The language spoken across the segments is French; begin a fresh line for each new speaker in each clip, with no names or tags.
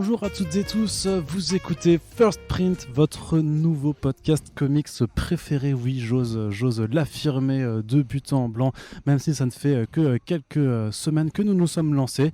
Bonjour à toutes et tous, vous écoutez First Print, votre nouveau podcast comics préféré. Oui, j'ose l'affirmer de but en blanc, même si ça ne fait que quelques semaines que nous nous sommes lancés.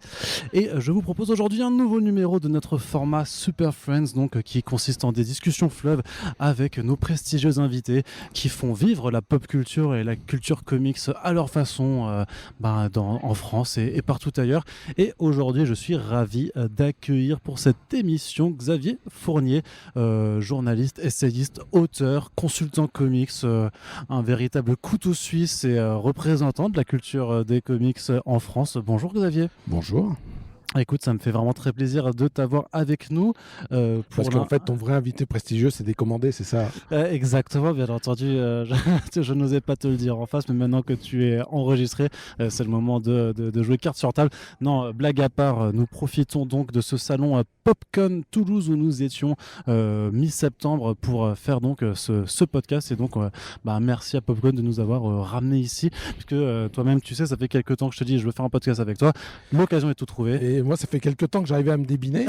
Et je vous propose aujourd'hui un nouveau numéro de notre format Super Friends, donc qui consiste en des discussions fleuves avec nos prestigieux invités qui font vivre la pop culture et la culture comics à leur façon en France et partout ailleurs. Et aujourd'hui, je suis ravi d'accueillir pour cette émission Xavier Fournier, journaliste, essayiste, auteur, consultant comics, un véritable couteau suisse et représentant de la culture des comics en France. Bonjour Xavier.
Bonjour.
Écoute, ça me fait vraiment très plaisir de t'avoir avec nous.
Parce qu'en fait, ton vrai invité prestigieux, c'est décommandé, c'est ça?
Exactement, bien entendu. Je n'osais pas te le dire en face, mais maintenant que tu es enregistré, c'est le moment de jouer carte sur table. Non, blague à part, nous profitons donc de ce salon PopCon Toulouse où nous étions mi-septembre pour faire donc ce podcast. Et donc, merci à PopCon de nous avoir ramenés ici, puisque toi-même, tu sais, ça fait quelques temps que je te dis, je veux faire un podcast avec toi. L'occasion est tout trouvée.
Et moi, ça fait quelques temps que j'arrivais à me débiner.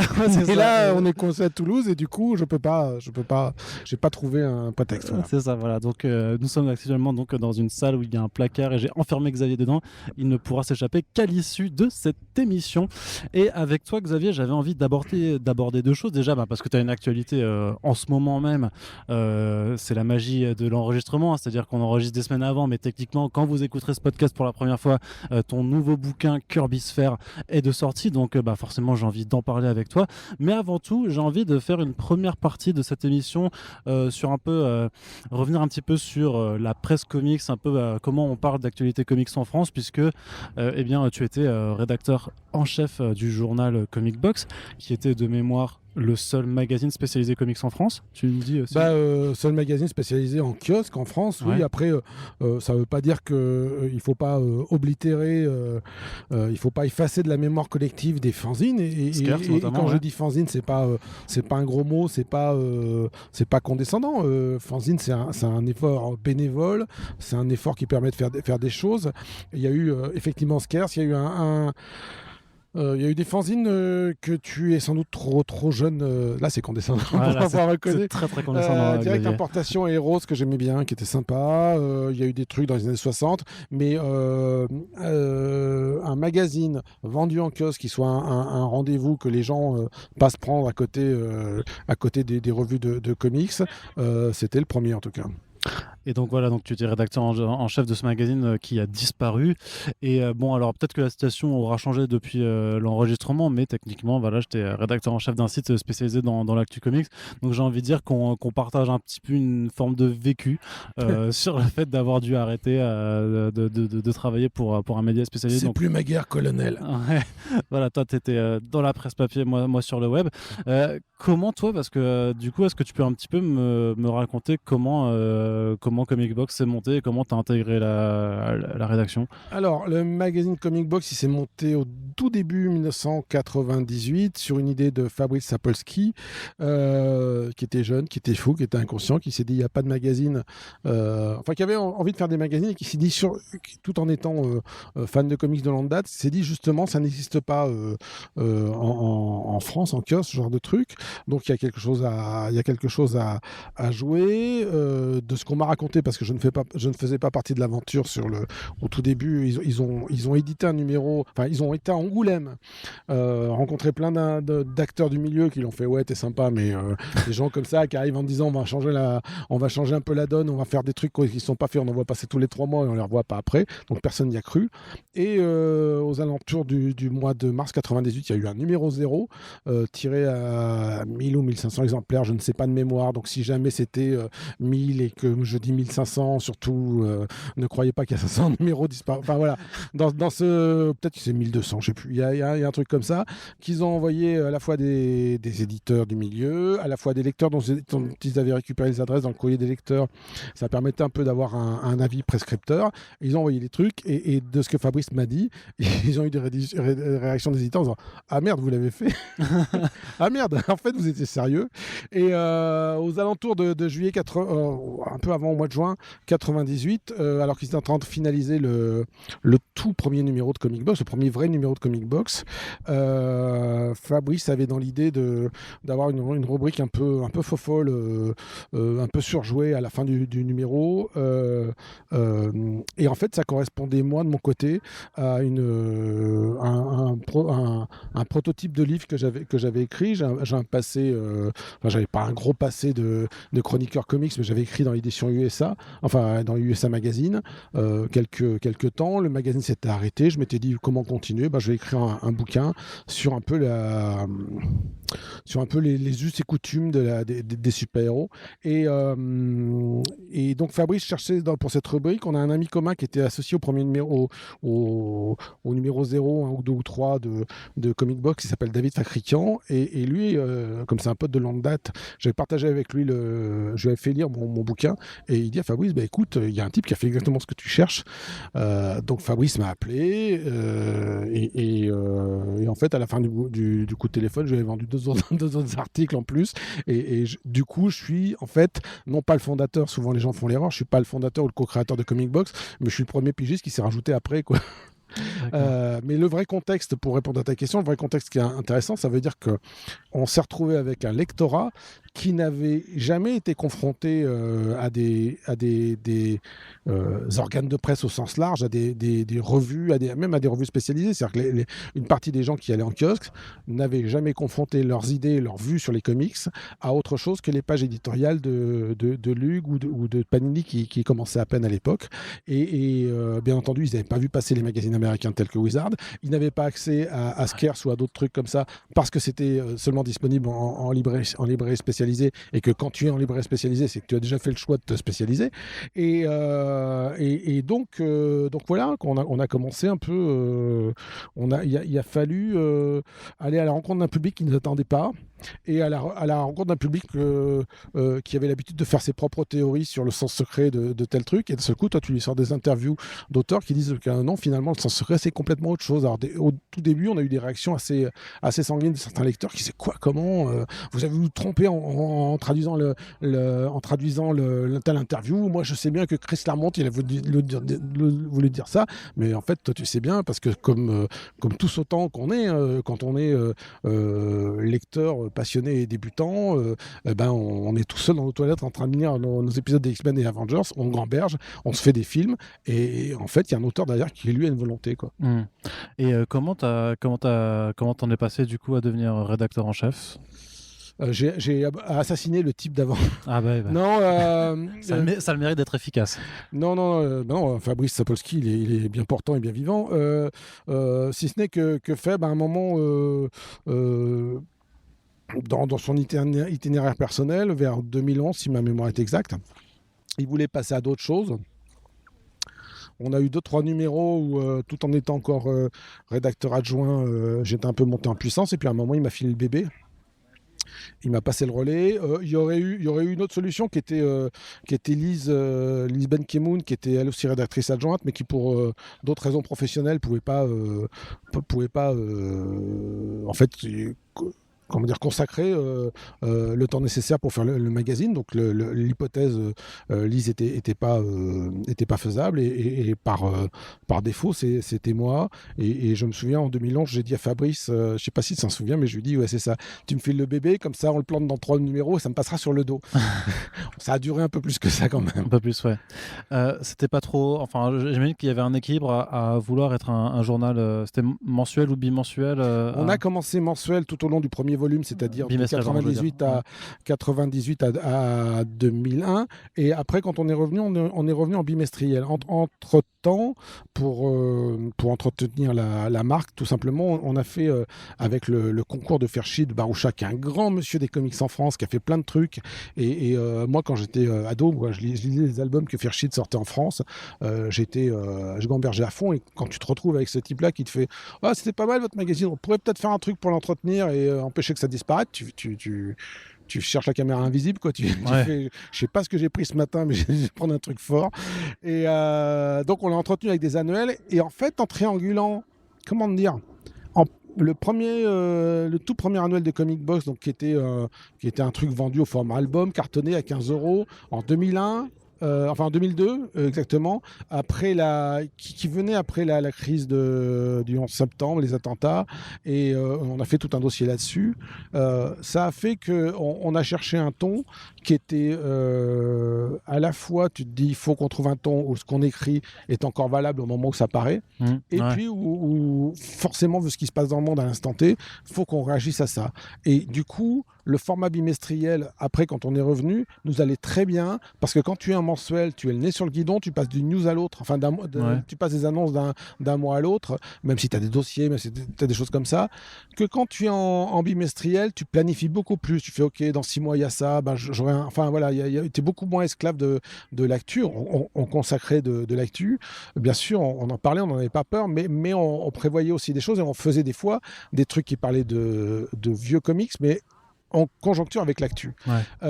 Et
là, on est coincé à Toulouse et du coup, j'ai pas trouvé un prétexte. Voilà.
C'est ça, voilà. Donc, nous sommes actuellement donc dans une salle où il y a un placard et j'ai enfermé Xavier dedans. Il ne pourra s'échapper qu'à l'issue de cette émission. Et avec toi, Xavier, j'avais envie d'aborder deux choses. Déjà, parce que tu as une actualité en ce moment même. C'est la magie de l'enregistrement, c'est-à-dire qu'on enregistre des semaines avant, mais techniquement, quand vous écouterez ce podcast pour la première fois, ton nouveau bouquin Kirby Sphere est de sortie. Donc forcément j'ai envie d'en parler avec toi, mais avant tout j'ai envie de faire une première partie de cette émission sur un peu revenir un petit peu sur la presse comics, un peu comment on parle d'actualité comics en France, puisque tu étais rédacteur en chef du journal Comic Box, qui était de mémoire le seul magazine spécialisé comics en France, tu me dis aussi.
Seul magazine spécialisé en kiosque en France, oui. Après, ça ne veut pas dire qu'il ne faut pas oblitérer, il ne faut pas effacer de la mémoire collective des fanzines. Et quand je dis fanzine, c'est pas un gros mot, c'est pas condescendant. Fanzine, c'est un effort bénévole, c'est un effort qui permet de faire des choses. Il y a eu effectivement Scarce, il y a eu il y a eu des fanzines que tu es sans doute trop jeune. Là, c'est condescendant.
Voilà, c'est très très condescendant.
Direct Importation Heroes, que j'aimais bien, qui était sympa. Il y a eu des trucs dans les années 60. Mais un magazine vendu en kiosque qui soit un rendez-vous que les gens passent prendre à côté des revues de comics, c'était le premier en tout cas.
Et donc voilà, donc tu étais rédacteur en chef de ce magazine qui a disparu. Et alors peut-être que la situation aura changé depuis l'enregistrement, mais techniquement, voilà, j'étais rédacteur en chef d'un site spécialisé dans l'actu comics. Donc j'ai envie de dire qu'on partage un petit peu une forme de vécu sur le fait d'avoir dû arrêter de travailler pour un média spécialisé.
C'est donc plus ma guerre, colonel.
Ouais. Voilà, toi tu étais dans la presse papier, moi sur le web. Comment toi, parce que du coup, est-ce que tu peux un petit peu me raconter comment Comic Box s'est monté et comment tu as intégré la rédaction?
Alors, le magazine Comic Box, il s'est monté au tout début 1998 sur une idée de Fabrice Sapolsky, qui était jeune, qui était fou, qui était inconscient, qui s'est dit il n'y a pas de magazine, qui avait envie de faire des magazines et qui s'est dit, tout en étant fan de comics de longue date, s'est dit justement ça n'existe pas en France, en kiosque, ce genre de truc. Donc il y a quelque chose à jouer. De ce qu'on m'a raconté, parce que je ne faisais pas partie de l'aventure au tout début, ils ont édité un numéro, ils ont été à Angoulême, rencontré plein d'acteurs du milieu qui l'ont fait ouais t'es sympa, mais des gens comme ça qui arrivent en disant on va changer un peu la donne, on va faire des trucs qui ne sont pas faits, on en voit passer tous les 3 mois et on les revoit pas après, donc personne n'y a cru. Et aux alentours du mois de mars 98, il y a eu un numéro 0 tiré à 1000 ou 1500 exemplaires, je ne sais pas de mémoire, donc si jamais c'était 1000 et que je dis 1500, surtout ne croyez pas qu'il y a 500 numéros disparus. Enfin voilà, dans ce peut-être que c'est 1200, je sais plus. Il y a un truc comme ça qu'ils ont envoyé à la fois des éditeurs du milieu, à la fois des lecteurs dont ils avaient récupéré les adresses dans le courrier des lecteurs. Ça permettait un peu d'avoir un avis prescripteur. Ils ont envoyé des trucs et de ce que Fabrice m'a dit, ils ont eu des réactions des éditeurs en disant ah merde, vous l'avez fait. Ah merde, en fait vous étiez sérieux. Et aux alentours de juillet 80, un peu avant, mois de juin 98, alors qu'ils étaient en train de finaliser le tout premier numéro de Comic Box, le premier vrai numéro de Comic Box. Fabrice avait dans l'idée d'avoir une rubrique un peu fofolle, un peu surjouée à la fin du numéro. Et en fait, ça correspondait, moi, de mon côté, à un prototype de livre que j'avais écrit. J'ai un passé, j'avais pas un gros passé de chroniqueur comics, mais j'avais écrit dans l'édition USA, enfin dans USA Magazine, quelques temps. Le magazine s'était arrêté. Je m'étais dit comment continuer. Je vais écrire un bouquin sur un peu les us et coutumes des super-héros. Et donc Fabrice cherchait pour cette rubrique. On a un ami commun qui était associé au premier numéro, au numéro 0, 1 ou 2 ou 3 de Comic Box, qui s'appelle David Facrikian. Et lui, comme c'est un pote de longue date, j'avais partagé avec lui, je lui avais fait lire mon bouquin. Et il dit à Fabrice, écoute, il y a un type qui a fait exactement ce que tu cherches. Donc Fabrice m'a appelé. Et en fait, à la fin du coup de téléphone, je lui ai vendu deux autres articles en plus. Du coup, je suis en fait, non pas le fondateur, souvent les gens font l'erreur, je suis pas le fondateur ou le co-créateur de Comic Box, mais je suis le premier pigiste qui s'est rajouté après, quoi. Mais le vrai contexte, pour répondre à ta question, le vrai contexte qui est intéressant, ça veut dire qu'on s'est retrouvé avec un lectorat qui n'avait jamais été confronté à des organes de presse au sens large, à des revues, même à des revues spécialisées. C'est-à-dire que une partie des gens qui allaient en kiosque n'avaient jamais confronté leurs idées, leurs vues sur les comics à autre chose que les pages éditoriales de Lug ou de Panini qui commençaient à peine à l'époque. Et bien entendu, ils n'avaient pas vu passer les magazines américains tels que Wizard. Ils n'avaient pas accès à Scarce ou à d'autres trucs comme ça parce que c'était seulement disponible en librairie spécialisée, et que quand tu es en librairie spécialisée, c'est que tu as déjà fait le choix de te spécialiser. Et donc voilà, on a commencé un peu. Il a fallu aller à la rencontre d'un public qui ne nous attendait pas, et à la rencontre d'un public qui avait l'habitude de faire ses propres théories sur le sens secret de tel truc. Et de ce coup, toi, tu lui sors des interviews d'auteurs qui disent que non, finalement, le sens secret, c'est complètement autre chose. Alors, au tout début, on a eu des réactions assez sanguines de certains lecteurs qui disaient quoi, comment vous avez vous trompé en traduisant telle interview. Moi, je sais bien que Chris Claremont, il a voulu dire ça, mais en fait, toi, tu sais bien, parce que comme tous autant qu'on est, quand on est lecteur passionné et débutant, on est tout seul dans nos toilettes en train de lire nos épisodes des X-Men et Avengers, on gamberge, on se fait des films, et en fait, il y a un auteur derrière qui, lui, a une volonté, quoi.
Et comment t'en es passé, du coup, à devenir rédacteur en chef ?
J'ai assassiné le type d'avant.
Ah bah.
Non,
ça a le mérite d'être efficace.
Non, Fabrice Sapolsky, il est bien portant et bien vivant. Si ce n'est que Feb, à un moment, dans son itinéraire personnel, vers 2011, si ma mémoire est exacte, il voulait passer à d'autres choses. On a eu 2-3 numéros où, tout en étant encore rédacteur adjoint, j'étais un peu monté en puissance, et puis à un moment, il m'a filé le bébé. Il m'a passé le relais. Il y aurait eu une autre solution qui était Lise Benkemoun, qui était elle aussi rédactrice adjointe, mais qui pour d'autres raisons professionnelles pouvait pas en fait consacrer le temps nécessaire pour faire le magazine. Donc l'hypothèse Lise était pas faisable, et par défaut c'était moi. Et je me souviens, en 2011, j'ai dit à Fabrice, je sais pas s'il s'en souvient, mais je lui ai dit ouais, c'est ça, tu me files le bébé, comme ça on le plante dans 3 numéros et ça me passera sur le dos. Ça a duré un peu plus que ça quand même.
Un peu plus, ouais. C'était pas trop, enfin, j'imagine qu'il y avait un équilibre à vouloir être un journal, c'était mensuel ou bimensuel
On a commencé mensuel tout au long du premier volume, c'est-à-dire de 98 à 2001. Et après, quand on est revenu en bimestriel. Entre-temps, pour entretenir la marque, tout simplement, on a fait, avec le concours de Ferchid Baroucha, qui est un grand monsieur des comics en France, qui a fait plein de trucs. Et moi, quand j'étais ado, je lisais les albums que Ferchid sortait en France. Je gambergeais à fond. Et quand tu te retrouves avec ce type-là qui te fait « Ah, c'était pas mal votre magazine, on pourrait peut-être faire un truc pour l'entretenir et empêcher que ça disparaisse », tu cherches la caméra invisible, quoi. Tu fais, je sais pas ce que j'ai pris ce matin, mais je vais prendre un truc fort. Et donc on l'a entretenu avec des annuels, et en fait, en triangulant, comment dire, le tout premier annuel de Comic Box, donc qui était un truc vendu au format album, cartonné à 15 € en 2001. enfin en 2002 exactement, qui venait après la crise du 11 septembre, les attentats, et on a fait tout un dossier là-dessus. Ça a fait qu'on a cherché un ton qui était à la fois, tu te dis, il faut qu'on trouve un ton où ce qu'on écrit est encore valable au moment où ça paraît, et puis où forcément, vu ce qui se passe dans le monde à l'instant T, il faut qu'on réagisse à ça. Et du coup, le format bimestriel, après, quand on est revenu, nous allait très bien, parce que quand tu es un mensuel, tu es le nez sur le guidon, tu passes d'une news à l'autre, enfin, tu passes des annonces d'un mois à l'autre, même si tu as des dossiers, même si tu as des choses comme ça, que quand tu es en bimestriel, tu planifies beaucoup plus. Tu fais, OK, dans 6 mois, il y a ça, ben, enfin, voilà, tu es beaucoup moins esclave de l'actu. On consacrait de l'actu. Bien sûr, on en parlait, on n'en avait pas peur, mais on prévoyait aussi des choses et on faisait des fois des trucs qui parlaient de vieux comics, mais en conjoncture avec l'actu. Comment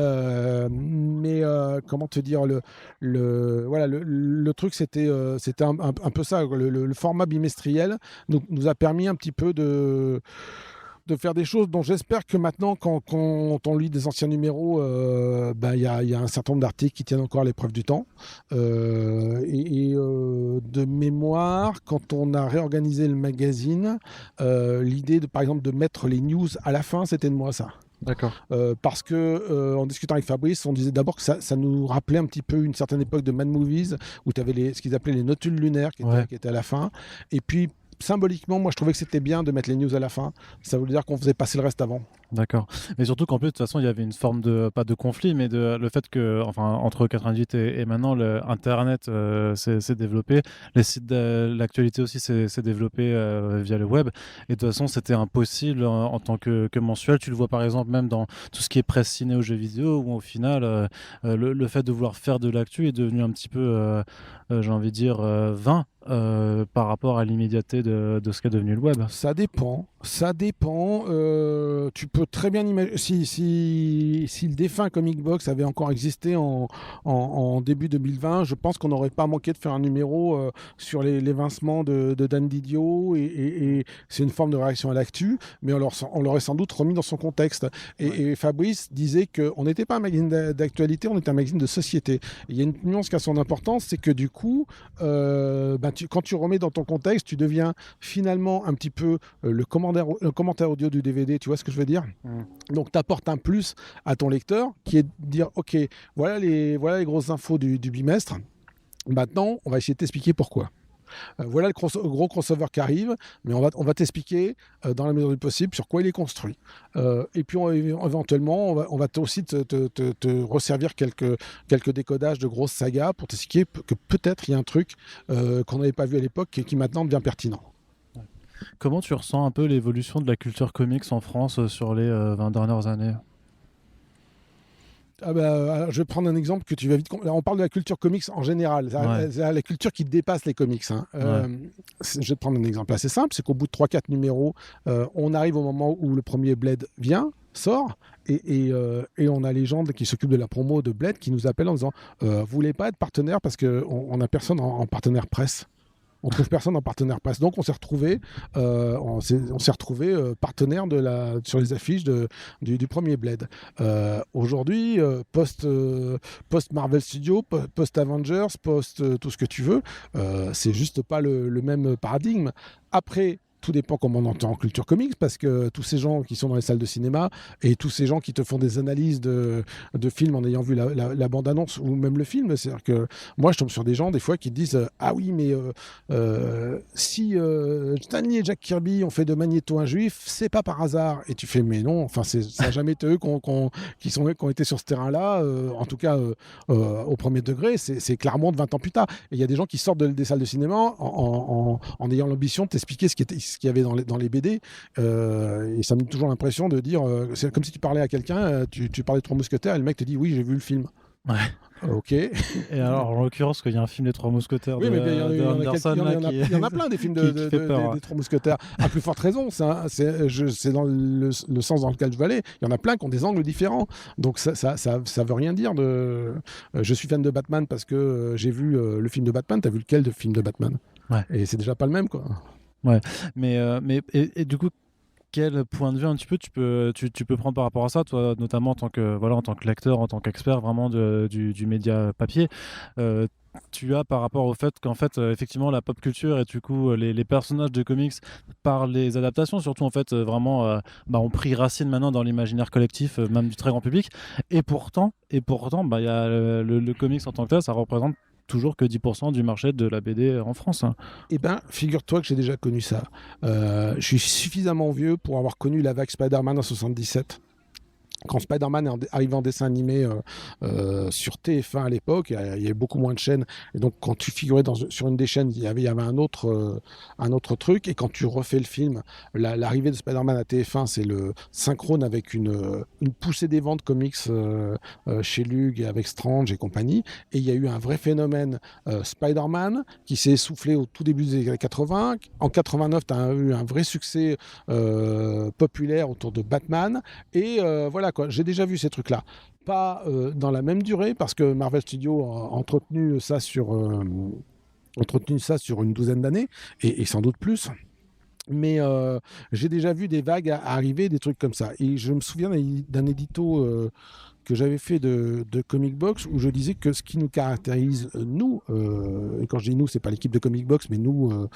te dire, voilà, le truc, c'était un peu ça. Le format bimestriel nous a permis un petit peu de faire des choses dont j'espère que maintenant, quand on lit des anciens numéros, il y a un certain nombre d'articles qui tiennent encore à l'épreuve du temps. De mémoire, quand on a réorganisé le magazine, l'idée, par exemple, de mettre les news à la fin, c'était de moi, ça.
D'accord.
Parce que en discutant avec Fabrice, on disait d'abord que ça nous rappelait un petit peu une certaine époque de Mad Movies où tu avais ce qu'ils appelaient les notules lunaires qui étaient à la fin. Et puis symboliquement, moi je trouvais que c'était bien de mettre les news à la fin. Ça voulait dire qu'on faisait passer le reste avant.
D'accord. Mais surtout qu'en plus, de toute façon, il y avait une forme de, pas de conflit, mais le fait que, enfin, entre 98 et maintenant, Internet s'est développé, les sites de l'actualité aussi s'est développé via le web. Et de toute façon, c'était impossible en tant que mensuel. Tu le vois par exemple même dans tout ce qui est presse ciné ou jeux vidéo, où au final, le fait de vouloir faire de l'actu est devenu un petit peu, j'ai envie de dire, vain. Par rapport à l'immédiateté de ce qu'est devenu le web.
Ça dépend. Tu peux très bien imaginer si le défunt Comic Box avait encore existé en début 2020, je pense qu'on n'aurait pas manqué de faire un numéro sur l'évincement de Dan Didio et c'est une forme de réaction à l'actu, mais on l'aurait sans doute remis dans son contexte. Et Fabrice disait qu'on n'était pas un magazine d'actualité, on était un magazine de société. Il y a une nuance qui a son importance, c'est que du coup, quand tu remets dans ton contexte, tu deviens finalement un petit peu le commentaire audio du DVD, tu vois ce que je veux dire ? Donc tu apportes un plus à ton lecteur qui est de dire ok, voilà les grosses infos du bimestre. Maintenant, on va essayer de t'expliquer pourquoi. Voilà le gros crossover qui arrive, mais on va t'expliquer dans la mesure du possible sur quoi il est construit. Et puis éventuellement, on va aussi te resservir quelques décodages de grosses sagas pour t'expliquer que peut-être il y a un truc qu'on n'avait pas vu à l'époque et qui maintenant devient pertinent.
Comment tu ressens un peu l'évolution de la culture comics en France sur les 20 dernières années ?
Je vais prendre un exemple que tu vas vite. On parle de la culture comics en général, la culture qui dépasse les comics. Je vais te prendre un exemple assez simple, c'est qu'au bout de 3-4 numéros, on arrive au moment où le premier Blade sort, et on a les gens qui s'occupent de la promo de Blade qui nous appellent en disant vous voulez pas être partenaire parce qu'on n'a personne en partenaire presse. On trouve personne en partenaire presse. Donc on s'est retrouvé partenaire sur les affiches du premier Blade. Aujourd'hui, post Marvel Studios, post Avengers, post tout ce que tu veux, c'est juste pas le même paradigme. Après, tout dépend comment on entend en culture comics, parce que tous ces gens qui sont dans les salles de cinéma et tous ces gens qui te font des analyses de films en ayant vu la bande-annonce ou même le film, c'est-à-dire que moi je tombe sur des gens des fois qui disent ah oui mais si Stanley et Jack Kirby ont fait de Magneto un juif, c'est pas par hasard. Et tu fais mais non, enfin ça n'a jamais été eux qui ont été sur ce terrain-là, en tout cas au premier degré, c'est Claremont de 20 ans plus tard. Et il y a des gens qui sortent des salles de cinéma en ayant l'ambition de t'expliquer ce qu'il y avait dans les BD, et ça me donne toujours l'impression de dire c'est comme si tu parlais à quelqu'un, tu parlais de Trois Mousquetaires et le mec te dit oui j'ai vu le film. Ok.
Et alors en l'occurrence qu'il y a un film des Trois Mousquetaires
de
Anderson,
il y en a plein des films des Trois Mousquetaires, à plus forte raison, c'est dans le sens dans lequel je veux aller. Il y en a plein qui ont des angles différents, donc ça veut rien dire je suis fan de Batman parce que j'ai vu le film de Batman. T'as vu lequel de film de Batman? Et c'est déjà pas le même quoi.
Ouais, mais du coup, quel point de vue un petit peu tu peux prendre par rapport à ça, toi, notamment en tant que lecteur, en tant qu'expert vraiment du média papier. euh, Tu as par rapport au fait qu'en fait, effectivement, la pop culture et du coup, les personnages de comics par les adaptations, surtout en fait, ont pris racine maintenant dans l'imaginaire collectif, même du très grand public. Et pourtant, il y a le comics en tant que tel, ça représente toujours que 10% du marché de la BD en France, hein.
Eh ben, figure-toi que j'ai déjà connu ça. Je suis suffisamment vieux pour avoir connu la vague Spider-Man en 77. Quand Spider-Man est arrivé en dessin animé sur TF1 à l'époque, il y avait beaucoup moins de chaînes. Et donc, quand tu figurais sur une des chaînes, il y avait un autre truc. Et quand tu refais le film, l'arrivée de Spider-Man à TF1, c'est le synchrone avec une poussée des ventes comics chez Lug et avec Strange et compagnie. Et il y a eu un vrai phénomène Spider-Man qui s'est essoufflé au tout début des années 80. En 89, tu as eu un vrai succès populaire autour de Batman. Et voilà quoi, j'ai déjà vu ces trucs-là. Pas dans la même durée, parce que Marvel Studios a entretenu ça sur une douzaine d'années, et sans doute plus. Mais j'ai déjà vu des vagues arriver, des trucs comme ça. Et je me souviens d'un édito que j'avais fait de Comic Box où je disais que ce qui nous caractérise, nous, et quand je dis nous, c'est pas l'équipe de Comic Box, mais nous,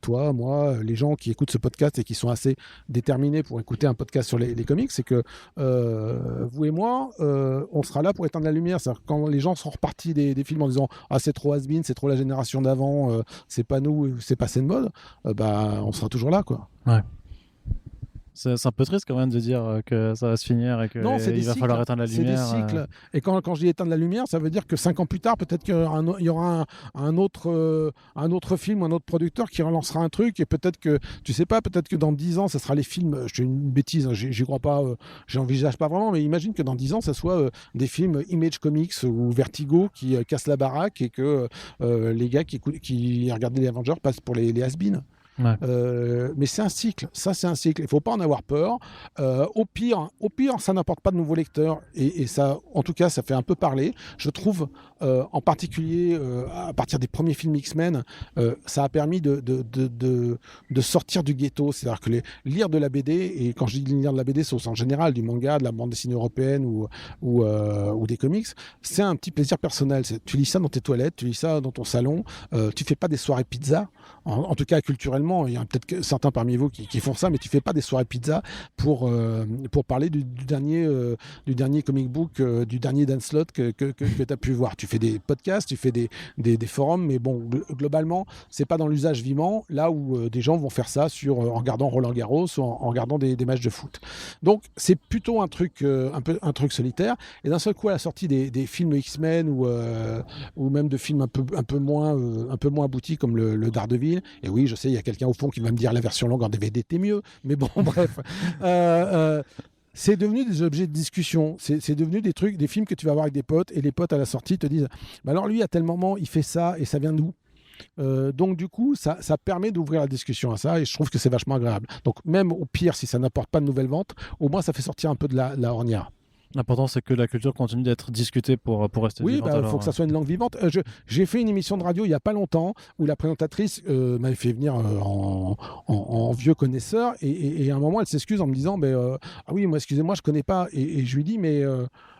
toi, moi, les gens qui écoutent ce podcast et qui sont assez déterminés pour écouter un podcast sur les comics, c'est que vous et moi, on sera là pour éteindre la lumière. C'est-à-dire quand les gens sont repartis des films en disant ah, c'est trop has-been, c'est trop la génération d'avant, c'est pas nous, c'est passé de mode, on sera toujours là, quoi.
Ouais. C'est un peu triste quand même de dire que ça va se finir et
Non, c'est
qu'il va falloir éteindre la lumière.
C'est des cycles. Et quand je dis éteindre la lumière, ça veut dire que 5 ans plus tard, peut-être qu'il y aura un autre film, un autre producteur qui relancera un truc. Et peut-être que, tu sais pas, peut-être que dans 10 ans, ça sera les films. Je dis une bêtise, hein, j'y crois pas, j'envisage pas vraiment, mais imagine que dans 10 ans, ça soit des films Image Comics ou Vertigo qui cassent la baraque et que les gars qui regardaient les Avengers passent pour les has-beens.
Ouais.
Mais c'est un cycle, ça c'est un cycle, il ne faut pas en avoir peur. Au pire, ça n'apporte pas de nouveaux lecteurs et ça, en tout cas, ça fait un peu parler. Je trouve, en particulier à partir des premiers films X-Men, ça a permis de sortir du ghetto. C'est-à-dire que lire de la BD, et quand je dis lire de la BD, c'est au sens général, du manga, de la bande dessinée européenne ou des comics, c'est un petit plaisir personnel. Tu lis ça dans tes toilettes, tu lis ça dans ton salon, tu fais pas des soirées pizza, en tout cas culturellement. Il y a peut-être certains parmi vous qui font ça, mais tu fais pas des soirées pizza pour parler du dernier comic book, du dernier Dan Slott que tu as pu voir. Tu fais des podcasts, tu fais des forums, mais bon, globalement, c'est pas dans l'usage vivant, là où des gens vont faire ça en regardant Roland Garros ou en regardant des matchs de foot. Donc, c'est plutôt un truc solitaire. Et d'un seul coup, à la sortie des films X-Men ou même de films un peu moins aboutis comme le Daredevil, et oui, je sais, il y a quelqu'un au fond qui va me dire la version longue en DVD t'es mieux, mais bon bref, c'est devenu des objets de discussion, c'est devenu des films que tu vas voir avec des potes, et les potes à la sortie te disent bah alors lui à tel moment il fait ça et ça vient d'où. Donc du coup ça permet d'ouvrir la discussion à ça, et je trouve que c'est vachement agréable. Donc même au pire, si ça n'apporte pas de nouvelles ventes, au moins ça fait sortir un peu de la ornière.
L'important, c'est que la culture continue d'être discutée pour rester
oui,
vivante.
Il faut que ça soit une langue vivante. J'ai fait une émission de radio il n'y a pas longtemps où la présentatrice m'avait fait venir en vieux connaisseur, et à un moment elle s'excuse en me disant ah oui, moi excusez-moi, je connais pas, et je lui dis mais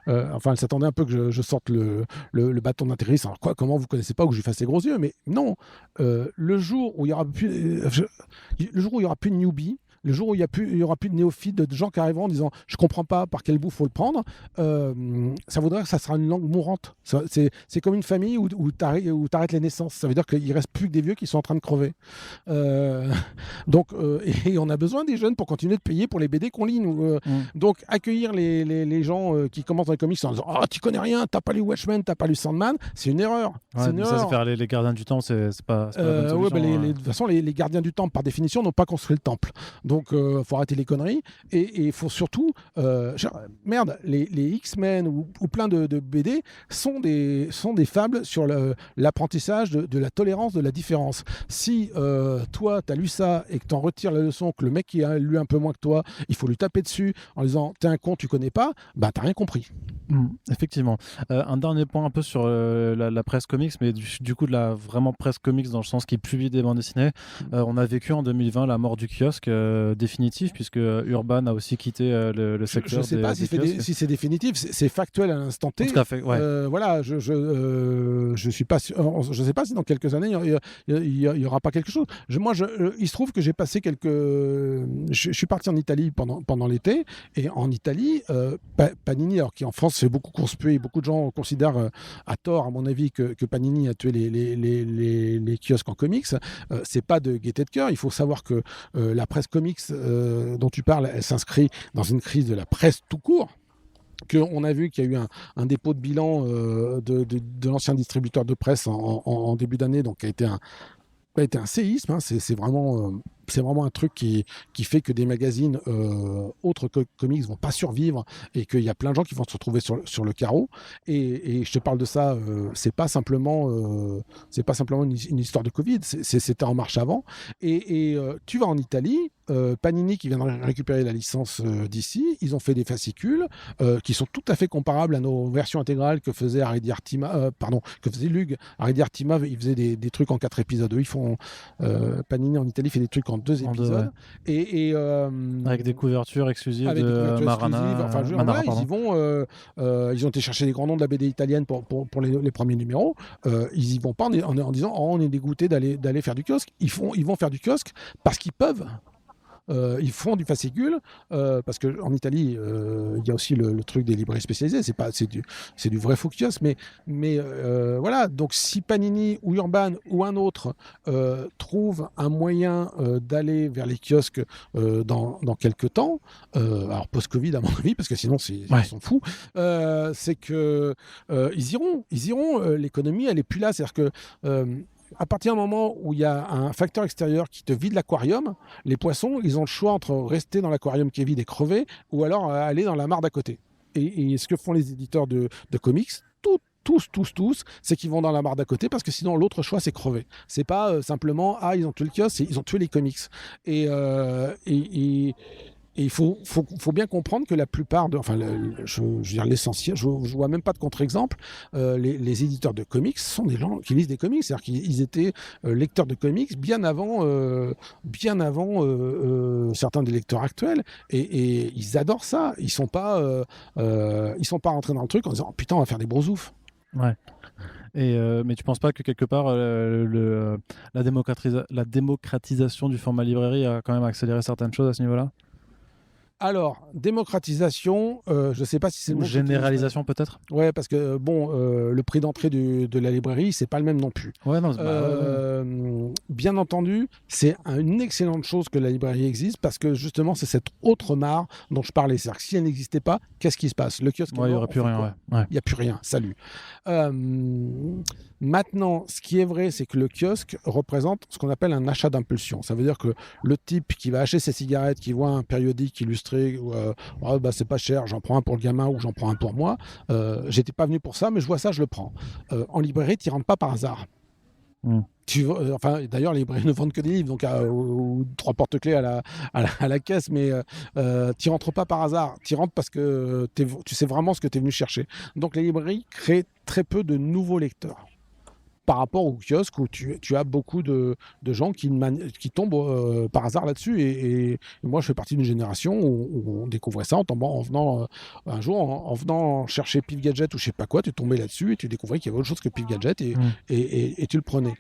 elle s'attendait un peu que je sorte le bâton d'atterrissage. Alors quoi, comment vous connaissez pas, ou que je lui fasse les gros yeux, mais non. Le jour où il y aura plus de newbie, le jour où il y aura plus de néophytes, de gens qui arriveront en disant je comprends pas par quel bout faut le prendre, ça voudrait que ça sera une langue mourante. C'est comme une famille où t'arrêtes les naissances. Ça veut dire qu'il reste plus que des vieux qui sont en train de crever. Donc et on a besoin des jeunes pour continuer de payer pour les BD qu'on lit. Donc accueillir les gens qui commencent dans les comics en disant oh, tu connais rien, t'as pas lu Watchmen, t'as pas lu Sandman, c'est une erreur.
Ouais, ça, c'est faire les gardiens du temps, c'est pas la bonne solution.
De toute façon, les gardiens du temps, par définition, n'ont pas construit le temple. Donc, il faut arrêter les conneries. Et il faut surtout... les X-Men ou plein de BD sont des fables sur l'apprentissage de la tolérance de la différence. Si toi, tu as lu ça et que tu en retires la leçon, que le mec qui a lu un peu moins que toi, il faut lui taper dessus en disant « t'es un con, tu connais pas », bah t'as rien compris.
Effectivement. Un dernier point un peu sur la presse comics, mais du coup de la vraiment presse comics dans le sens qui publie des bandes dessinées. On a vécu en 2020 la mort du kiosque, définitif puisque Urban a aussi quitté le secteur.
Je ne sais pas si c'est définitif, c'est factuel à l'instant T.
Tout à fait, ouais.
Voilà, je suis pas sûr, je sais pas si dans quelques années il y aura pas quelque chose. Il se trouve que j'ai passé je suis parti en Italie pendant l'été, et en Italie, Panini, alors qui en France fait beaucoup conspuer, beaucoup de gens considèrent à tort, à mon avis, que Panini a tué les kiosques en comics. C'est pas de gaieté de cœur. Il faut savoir que la presse comics dont tu parles, elle s'inscrit dans une crise de la presse tout court. On a vu qu'il y a eu un dépôt de bilan de l'ancien distributeur de presse en début d'année, donc qui a été un séisme. Hein. C'est vraiment un truc qui fait que des magazines autres que comics vont pas survivre, et qu'il y a plein de gens qui vont se retrouver sur le carreau. Et je te parle de ça, c'est pas simplement une histoire de Covid, c'était en marche avant. Et tu vas en Italie, Panini qui vient de récupérer la licence d'ici, ils ont fait des fascicules qui sont tout à fait comparables à nos versions intégrales que faisait que faisait Lug. Haredi Artima, ils faisaient des trucs en 4 épisodes. Eux, ils font Panini en Italie fait des trucs en 2 épisodes.
Ouais. Avec des couvertures exclusives de Marana.
Voilà, ils ont été chercher des grands noms de la BD italienne pour les premiers numéros. Ils y vont pas en disant on est dégoûté d'aller faire du kiosque. Ils vont faire du kiosque parce qu'ils peuvent. Ils font du fascicule parce qu'en Italie il y a aussi le truc des librairies spécialisées, c'est du vrai faux kiosque, mais voilà, donc si Panini ou Urban ou un autre trouve un moyen d'aller vers les kiosques dans quelques temps, alors post-Covid à mon avis, parce que sinon ils sont fous, c'est que ils iront, l'économie elle est plus là, c'est-à-dire que à partir du moment où il y a un facteur extérieur qui te vide l'aquarium, les poissons, ils ont le choix entre rester dans l'aquarium qui est vide et crever, ou alors aller dans la mare d'à côté. Et ce que font les éditeurs de comics, tous, c'est qu'ils vont dans la mare d'à côté, parce que sinon l'autre choix c'est crever. C'est pas simplement ils ont tué le kiosque, ils ont tué les comics. Et il faut bien comprendre que la plupart je veux dire l'essentiel, je vois même pas de contre-exemple, les éditeurs de comics sont des gens qui lisent des comics, c'est-à-dire qu'ils étaient lecteurs de comics bien avant certains des lecteurs actuels, et ils adorent ça. Ils sont pas rentrés dans le truc en disant putain on va faire des brosoufs.
Ouais. Mais tu penses pas que quelque part la démocratisation du format librairie a quand même accéléré certaines choses à ce niveau-là?
Alors, démocratisation, je ne sais pas si c'est le mot.
Généralisation peut-être.
Ouais, parce que le prix d'entrée de la librairie, c'est pas le même non plus.
Ouais, non.
Bien entendu, c'est une excellente chose que la librairie existe, parce que justement, c'est cette autre mare dont je parlais. C'est-à-dire que si elle n'existait pas, qu'est-ce qui se passe? Le kiosque.
Il n'y aurait plus rien.
Il n'y a plus rien. Salut. Maintenant, ce qui est vrai, c'est que le kiosque représente ce qu'on appelle un achat d'impulsion. Ça veut dire que le type qui va acheter ses cigarettes, qui voit un périodique illustré, c'est pas cher, j'en prends un pour le gamin ou j'en prends un pour moi. J'étais pas venu pour ça, mais je vois ça, je le prends. En librairie, tu n'y rentres pas par hasard. D'ailleurs, les librairies ne vendent que des livres, donc ou 3 porte-clés à la caisse, mais tu rentres pas par hasard. Tu rentres parce que tu sais vraiment ce que tu es venu chercher. Donc les librairies créent très peu de nouveaux lecteurs par rapport au kiosque où tu as beaucoup de gens qui tombent par hasard là-dessus. Et moi, je fais partie d'une génération où on découvrait ça en venant un jour, en venant chercher Pif Gadget ou je sais pas quoi, tu tombais là-dessus et tu découvrais qu'il y avait autre chose que Pif Gadget et tu le prenais.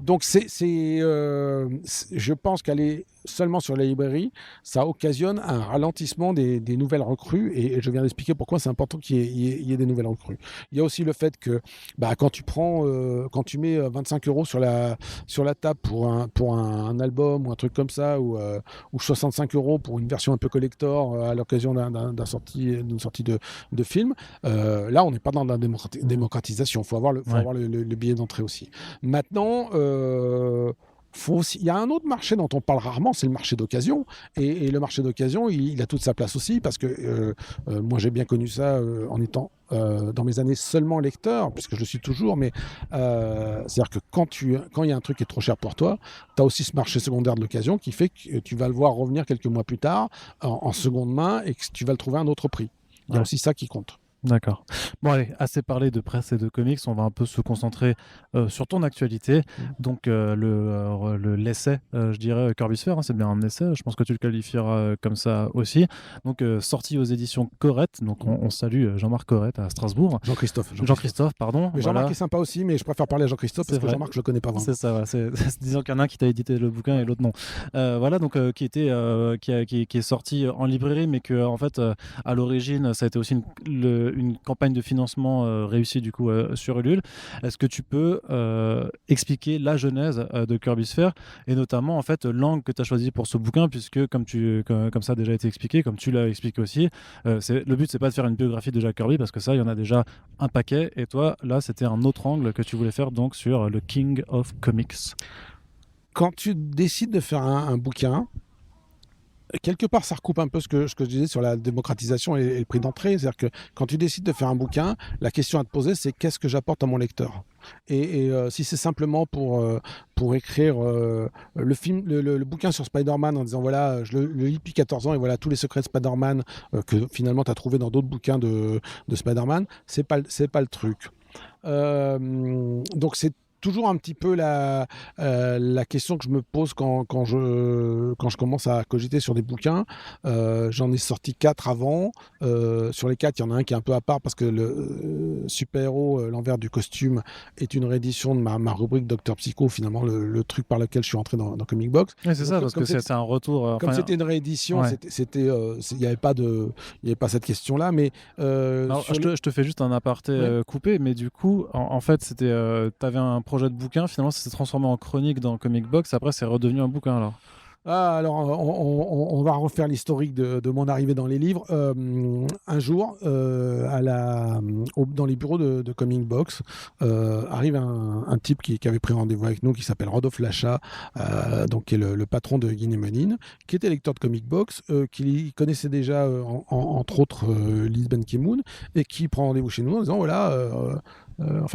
Donc je pense qu'aller seulement sur la librairie, ça occasionne un ralentissement des nouvelles recrues, et je viens d'expliquer pourquoi c'est important qu'il y ait des nouvelles recrues. Il y a aussi le fait que quand tu mets 25 € sur la table pour un album ou un truc comme ça, ou 65 € pour une version un peu collector à l'occasion d'une sortie de film, là on n'est pas dans la démocratisation. Il faut avoir le billet d'entrée aussi. Maintenant, il y a un autre marché dont on parle rarement, c'est le marché d'occasion. Et le marché d'occasion, il a toute sa place aussi, parce que moi j'ai bien connu ça en étant dans mes années seulement lecteur, puisque je le suis toujours, mais c'est-à-dire que quand il y a un truc qui est trop cher pour toi, tu as aussi ce marché secondaire de l'occasion qui fait que tu vas le voir revenir quelques mois plus tard en seconde main, et que tu vas le trouver à un autre prix. Il y a aussi ça qui compte.
D'accord. Bon, allez, assez parlé de presse et de comics, on va un peu se concentrer sur ton actualité. Donc, l'essai, je dirais, Kirby Sphere, hein, c'est bien un essai, je pense que tu le qualifieras comme ça aussi. Donc, sorti aux éditions Corette, donc on salue Jean-Marc Corette à Strasbourg.
Jean-Christophe.
Jean-Christophe, pardon.
Mais
Voilà.
Jean-Marc est sympa aussi, mais je préfère parler à Jean-Christophe parce
C'est
que
vrai.
Jean-Marc, je le connais pas vraiment.
C'est ça, ouais, disons qu'il y en a un qui t'a édité le bouquin et l'autre non. Voilà, donc qui est sorti en librairie, mais que en fait, à l'origine, ça a été aussi une campagne de financement réussie du coup sur Ulule. Est-ce que tu peux expliquer la genèse de Kirby Sphere et notamment en fait l'angle que tu as choisi pour ce bouquin, puisque comme ça a déjà été expliqué, comme tu l'as expliqué aussi, le but c'est pas de faire une biographie de Jack Kirby parce que ça, il y en a déjà un paquet. Et toi, là, c'était un autre angle que tu voulais faire donc sur le King of Comics.
Quand tu décides de faire un bouquin, quelque part, ça recoupe un peu ce que je disais sur la démocratisation et le prix d'entrée. C'est-à-dire que quand tu décides de faire un bouquin, la question à te poser, c'est qu'est-ce que j'apporte à mon lecteur. Et si c'est simplement pour écrire le bouquin sur Spider-Man en disant voilà, je le lis depuis 14 ans et voilà tous les secrets de Spider-Man que finalement tu as trouvé dans d'autres bouquins de Spider-Man, c'est pas le truc. Donc c'est toujours un petit peu la question que je me pose quand je commence à cogiter sur des bouquins. J'en ai sorti 4 avant. Sur les 4, il y en a un qui est un peu à part parce que le super-héros, l'envers du costume, est une réédition de ma rubrique Docteur Psycho, finalement, le truc par lequel je suis entré dans Comic Box.
Oui, c'est ça, parce que c'est un retour.
Comme c'était une réédition,
ouais.
Il n'y avait pas cette question-là. Mais
alors, je te fais juste un aparté coupé, mais du coup, en fait, tu avais un projet de bouquin, finalement, ça s'est transformé en chronique dans Comic Box, après, c'est redevenu un bouquin alors.
Alors, on va refaire l'historique de mon arrivée dans les livres. Un jour, dans les bureaux de Comic Box, arrive un type qui avait pris rendez-vous avec nous, qui s'appelle Rodolphe Lachat, donc qui est le patron de Guinée Monine, qui était lecteur de Comic Box, qui connaissait déjà, entre autres, Lise Ben Ki-moon, et qui prend rendez-vous chez nous en disant voilà.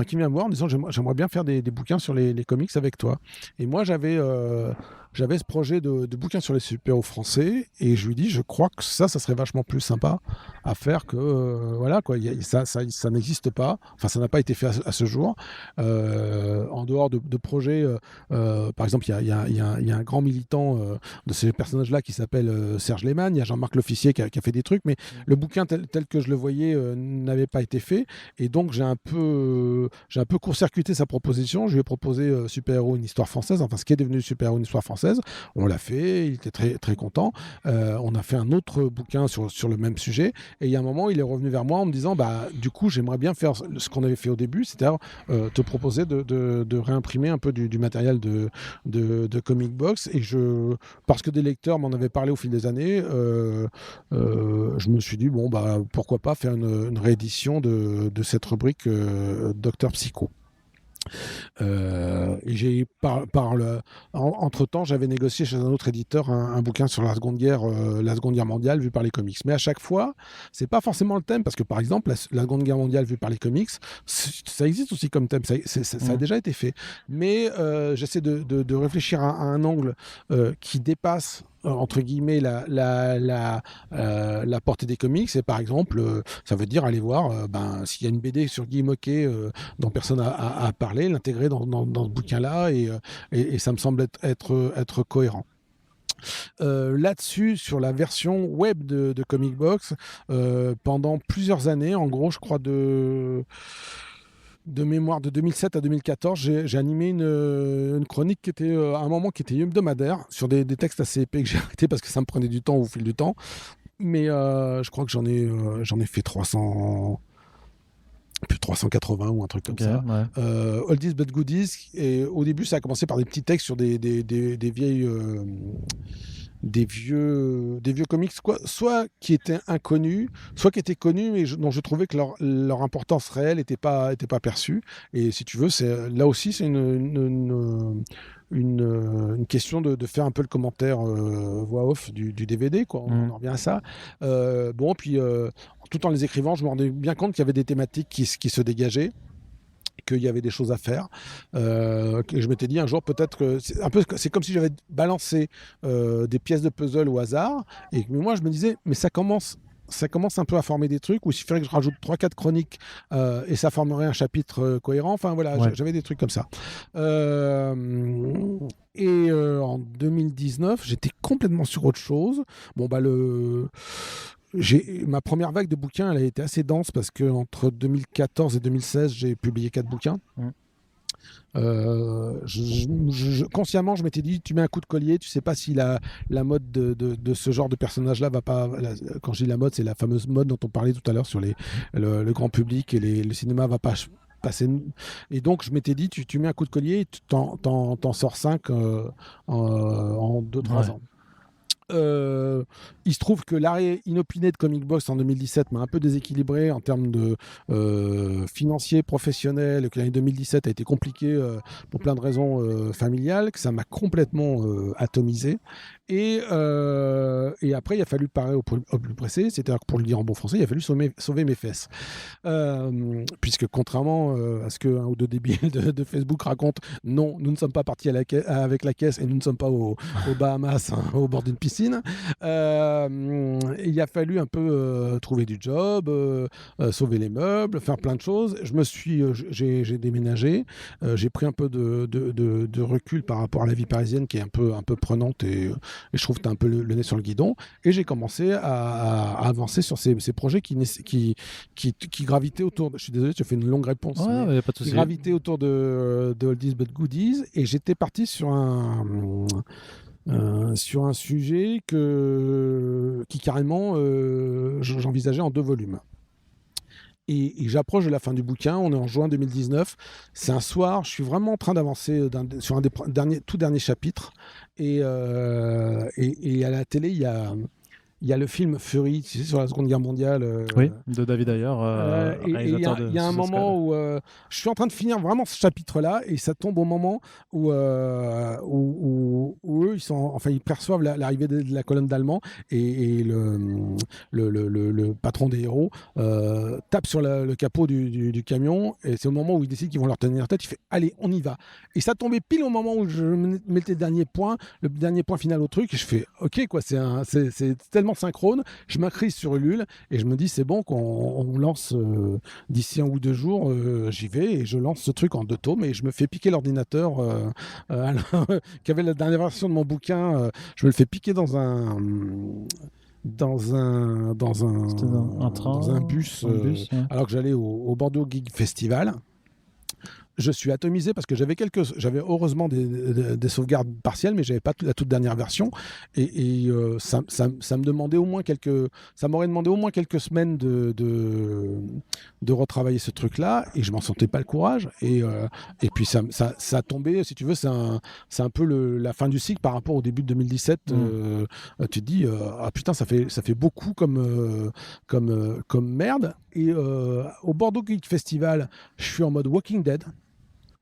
Qui vient me voir en disant j'aimerais bien faire des bouquins sur les comics avec toi. Et moi, j'avais ce projet de bouquin sur les super-héros français et je lui dis je crois que ça serait vachement plus sympa à faire que voilà quoi, ça n'existe pas, enfin ça n'a pas été fait à ce jour, en dehors de projets, par exemple il y a un grand militant de ces personnages là qui s'appelle Serge Lehmann, il y a Jean-Marc L'Officier qui a fait des trucs, mais le bouquin tel que je le voyais n'avait pas été fait, et donc j'ai un peu court-circuité sa proposition. Je lui ai proposé Super-héros, une histoire française, enfin ce qui est devenu Super-héros, une histoire française. On l'a fait, il était très, très content. On a fait un autre bouquin sur le même sujet, et il y a un moment, il est revenu vers moi en me disant du coup, j'aimerais bien faire ce qu'on avait fait au début, c'est-à-dire te proposer de réimprimer un peu du matériel de Comic Box, et parce que des lecteurs m'en avaient parlé au fil des années, je me suis dit pourquoi pas faire une réédition de cette rubrique Docteur Psycho. Et entre-temps, j'avais négocié chez un autre éditeur un bouquin sur la Seconde Guerre mondiale vue par les comics. Mais à chaque fois, c'est pas forcément le thème, parce que par exemple, la Seconde Guerre mondiale vue par les comics, ça existe aussi comme thème, ça a déjà été fait. Mais j'essaie de réfléchir à un angle qui dépasse entre guillemets la portée des comics, et par exemple ça veut dire aller voir s'il y a une BD sur Guy Moquet dont personne a parlé, l'intégrer dans ce bouquin là, et ça me semble être cohérent. Là-dessus, sur la version web de Comic Box, pendant plusieurs années, en gros je crois de mémoire, de 2007 à 2014, j'ai animé une chronique qui était à un moment qui était hebdomadaire, sur des textes assez épais que j'ai arrêté parce que ça me prenait du temps au fil du temps. Mais je crois que j'en ai fait 300, plus de 380 ou un truc comme ça.
Ouais.
Oldies but goodies. Et au début, ça a commencé par des petits textes sur des vieilles... des vieux comics, soit qui étaient inconnus, soit qui étaient connus, mais dont je trouvais que leur importance réelle n'était pas perçue. Et si tu veux, là aussi, c'est une question de faire un peu le commentaire voix off du DVD, quoi. On en revient à ça. Puis tout en les écrivant, je me rendais bien compte qu'il y avait des thématiques qui se dégageaient, qu'il y avait des choses à faire. Je m'étais dit un jour, peut-être que c'est comme si j'avais balancé des pièces de puzzle au hasard, mais moi je me disais, mais ça commence ça commence un peu à former des trucs où il suffirait que je rajoute 3-4 chroniques et ça formerait un chapitre cohérent. Enfin voilà,
Ouais.
j'avais des trucs comme ça. En 2019, j'étais complètement sur autre chose. Bon, bah, ma première vague de bouquins, elle a été assez dense parce que entre 2014 et 2016, j'ai publié 4 bouquins. Consciemment, je m'étais dit, tu mets un coup de collier, tu sais pas si la mode de ce genre de personnage-là va pas. Quand je dis la mode, c'est la fameuse mode dont on parlait tout à l'heure sur le grand public et le cinéma va pas passer. Et donc, je m'étais dit, tu mets un coup de collier, tu t'en sors 5 en 2-3 ans. Il se trouve que l'arrêt inopiné de Comic Box en 2017 m'a un peu déséquilibré en termes de financier, professionnel, que l'année 2017 a été compliquée pour plein de raisons familiales, que ça m'a complètement atomisé. Et après, il a fallu parer au plus pressé, c'est-à-dire que pour le dire en bon français, il a fallu sauver mes fesses. Puisque contrairement à ce qu'un ou deux débiles de Facebook racontent, non, nous ne sommes pas partis avec la caisse et nous ne sommes pas aux Bahamas, hein, au bord d'une piscine. Il a fallu un peu trouver du job, sauver les meubles, faire plein de choses. J'ai déménagé, j'ai pris un peu de recul par rapport à la vie parisienne qui est un peu prenante et je trouve que tu as un peu le nez sur le guidon. Et j'ai commencé à avancer sur ces projets qui gravitaient autour. Je suis désolé, tu as fait une longue réponse.
Ouais, pas de souci.
Qui gravitaient autour de Oldies but Goodies. Et j'étais parti sur un sujet qui carrément j'envisageais en 2 volumes. Et j'approche de la fin du bouquin, on est en juin 2019, c'est un soir, je suis vraiment en train d'avancer sur un des tout derniers chapitres, et à la télé, il y a le film Fury, tu sais, sur la Seconde Guerre mondiale.
Oui, de David Ayer, réalisateur de
Il y a un
Suicide
moment
Squad.
où je suis en train de finir vraiment ce chapitre-là et ça tombe au moment où eux, ils perçoivent l'arrivée de la colonne d'Allemands et le patron des héros tape sur le capot du camion et c'est au moment où ils décident qu'ils vont leur tenir tête. Il fait allez, on y va. Et ça tombait pile au moment où je mettais le dernier point final au truc et je fais ok, quoi, c'est tellement synchrone, je m'accrise sur Ulule et je me dis c'est bon qu'on lance d'ici 1 ou 2 jours, j'y vais et je lance ce truc en 2 tomes et je me fais piquer l'ordinateur qui avait la dernière version de mon bouquin, je me le fais piquer dans un bus,
ouais.
alors que j'allais au Bordeaux Geek Festival. Je suis atomisé parce que j'avais heureusement des sauvegardes partielles, mais j'avais pas la toute dernière version. Et ça me demandait ça m'aurait demandé au moins quelques semaines de retravailler ce truc-là, et je m'en sentais pas le courage. Et puis ça a tombé, si tu veux, c'est un peu la fin du cycle par rapport au début de 2017. Tu te dis, ah putain, ça fait beaucoup comme merde. Et au Bordeaux Geek Festival, je suis en mode Walking Dead.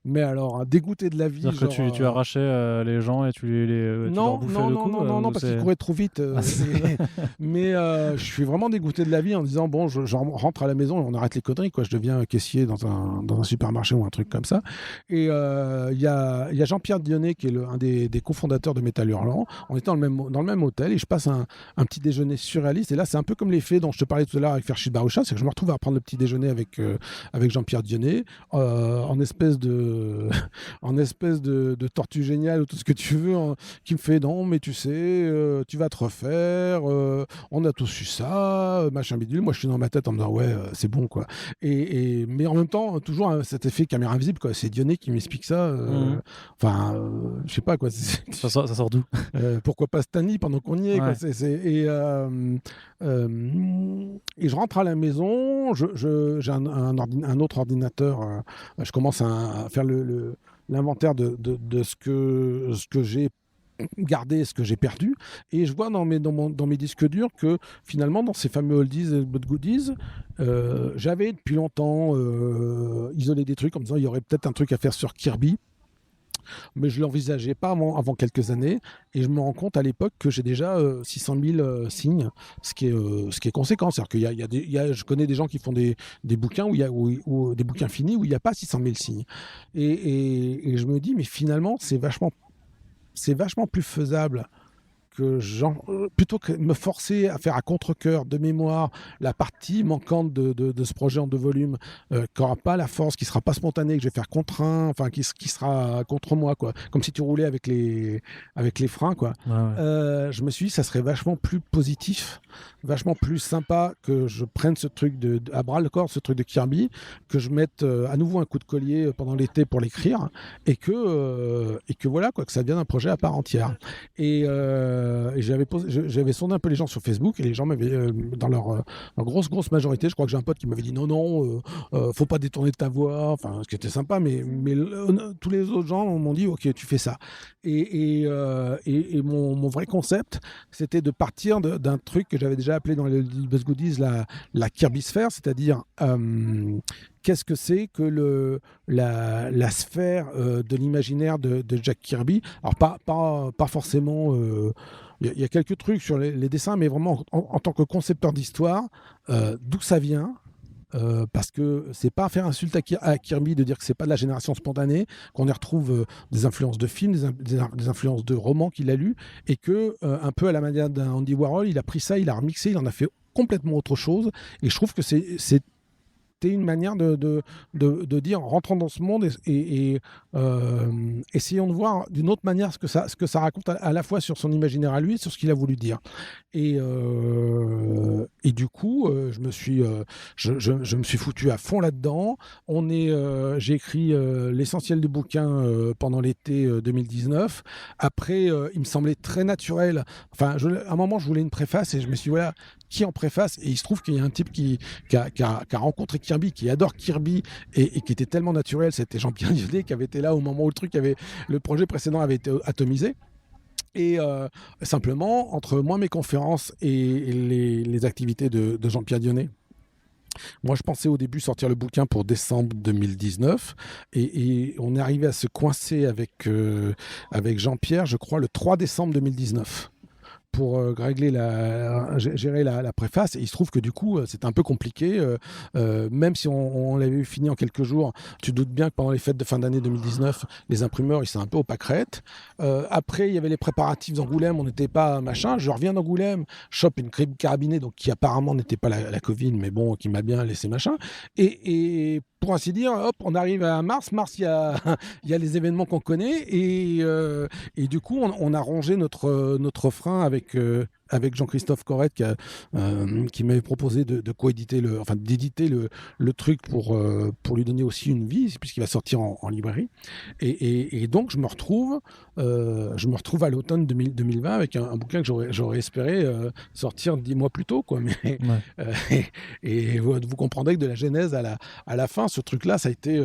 Mais alors, dégoûté de la vie.
C'est-à-dire que tu arrachais les gens et tu leur bouffais le cou.
Non, parce qu'ils couraient trop vite. Mais je suis vraiment dégoûté de la vie en disant, bon, je rentre à la maison et on arrête les conneries, quoi. Je deviens caissier dans un supermarché ou un truc comme ça. Et il y a Jean-Pierre Dionnet, qui est un des cofondateurs de Métal Hurlant. On était dans le même hôtel et je passe un petit déjeuner surréaliste. Et là, c'est un peu comme l'effet dont je te parlais tout à l'heure avec Ferchid Baroucha, c'est que je me retrouve à prendre le petit déjeuner avec Jean-Pierre Dionnet en espèce de tortue géniale ou tout ce que tu veux, qui me fait non mais tu sais tu vas te refaire, on a tous eu ça, machin bidule. Moi je suis dans ma tête en me disant ouais c'est bon quoi, mais en même temps toujours cet effet caméra invisible quoi. C'est Dionnet qui m'explique ça, je sais pas quoi,
ça sort d'où?
Pourquoi pas Stanley pendant qu'on y est, quoi. Et je rentre à la maison, j'ai un autre ordinateur, je commence à faire l'inventaire de ce que j'ai gardé, ce que j'ai perdu, et je vois dans mes disques durs que finalement dans ces fameux oldies but goodies, j'avais depuis longtemps isolé des trucs en me disant il y aurait peut-être un truc à faire sur Kirby, mais je ne l'envisageais pas avant quelques années, et je me rends compte à l'époque que j'ai déjà 600 000 signes, ce qui est conséquent. C'est-à-dire je connais des gens qui font des bouquins ou des bouquins finis où il n'y a pas 600 000 signes. Et je me dis, mais finalement, c'est vachement plus faisable que plutôt que de me forcer à faire à contre-cœur de mémoire la partie manquante de ce projet en 2 volumes, qui n'aura pas la force, qui ne sera pas spontanée, que je vais faire contraint, enfin qui sera contre moi, quoi. Comme si tu roulais avec les freins, quoi. Je me suis dit, ça serait vachement plus positif, vachement plus sympa que je prenne ce truc à bras le corps, ce truc de Kirby, que je mette à nouveau un coup de collier pendant l'été pour l'écrire, et que voilà, quoi, que ça devienne un projet à part entière. Et j'avais sondé un peu les gens sur Facebook, et les gens m'avaient, dans leur grosse majorité, je crois que j'ai un pote qui m'avait dit non, faut pas détourner de ta voix, enfin, ce qui était sympa, mais tous les autres gens m'ont dit ok, tu fais ça. Et mon vrai concept, c'était de partir d'un truc que j'avais déjà appelé dans les Buzz Goodies la Kirby sphère, c'est-à-dire qu'est-ce que c'est que la sphère de l'imaginaire de Jack Kirby. Alors pas forcément... Il y a quelques trucs sur les dessins, mais vraiment en tant que concepteur d'histoire, d'où ça vient. Parce que c'est pas faire insulte à Kirby de dire que c'est pas de la génération spontanée, qu'on y retrouve des influences de films, des influences de romans qu'il a lus, et que un peu à la manière d'un Andy Warhol, il a pris ça, il a remixé, il en a fait complètement autre chose. Et je trouve que c'était une manière de dire rentrons dans ce monde et essayons de voir d'une autre manière ce que ça raconte à la fois sur son imaginaire à lui et sur ce qu'il a voulu dire. Et du coup, je me suis foutu à fond là-dedans. J'ai écrit l'essentiel du bouquin pendant l'été 2019. Après, il me semblait très naturel. Enfin, à un moment, je voulais une préface et je me suis dit, voilà, qui en préface? Et il se trouve qu'il y a un type qui a rencontré Kirby, qui adore Kirby et qui était tellement naturel. C'était Jean-Pierre Violet qui avait été là au moment où le projet précédent avait été atomisé. Et simplement, entre moi, mes conférences et les activités de Jean-Pierre Dionnet, moi, je pensais au début sortir le bouquin pour décembre 2019 et on est arrivé à se coincer avec Jean-Pierre, je crois, le 3 décembre 2019 pour gérer la préface. Et il se trouve que du coup, c'est un peu compliqué. Même si on l'avait fini en quelques jours, tu doutes bien que pendant les fêtes de fin d'année 2019, les imprimeurs, ils sont un peu aux pâquerettes. Après, il y avait les préparatifs d'Angoulême, on n'était pas machin. Je reviens d'Angoulême, chope une carabinée, donc qui apparemment n'était pas la Covid, mais bon, qui m'a bien laissé machin. Et pour ainsi dire, hop, on arrive à mars. Mars, il y a les événements qu'on connaît. Et du coup, on a rongé notre frein avec Jean-Christophe Corrette qui m'avait proposé de coéditer d'éditer le truc pour lui donner aussi une vie, puisqu'il va sortir en librairie. Et donc, je me retrouve à l'automne 2020 avec un bouquin que j'aurais espéré sortir 10 mois plus tôt, quoi. Mais, et vous comprendrez que de la genèse à la fin, ce truc-là, ça a été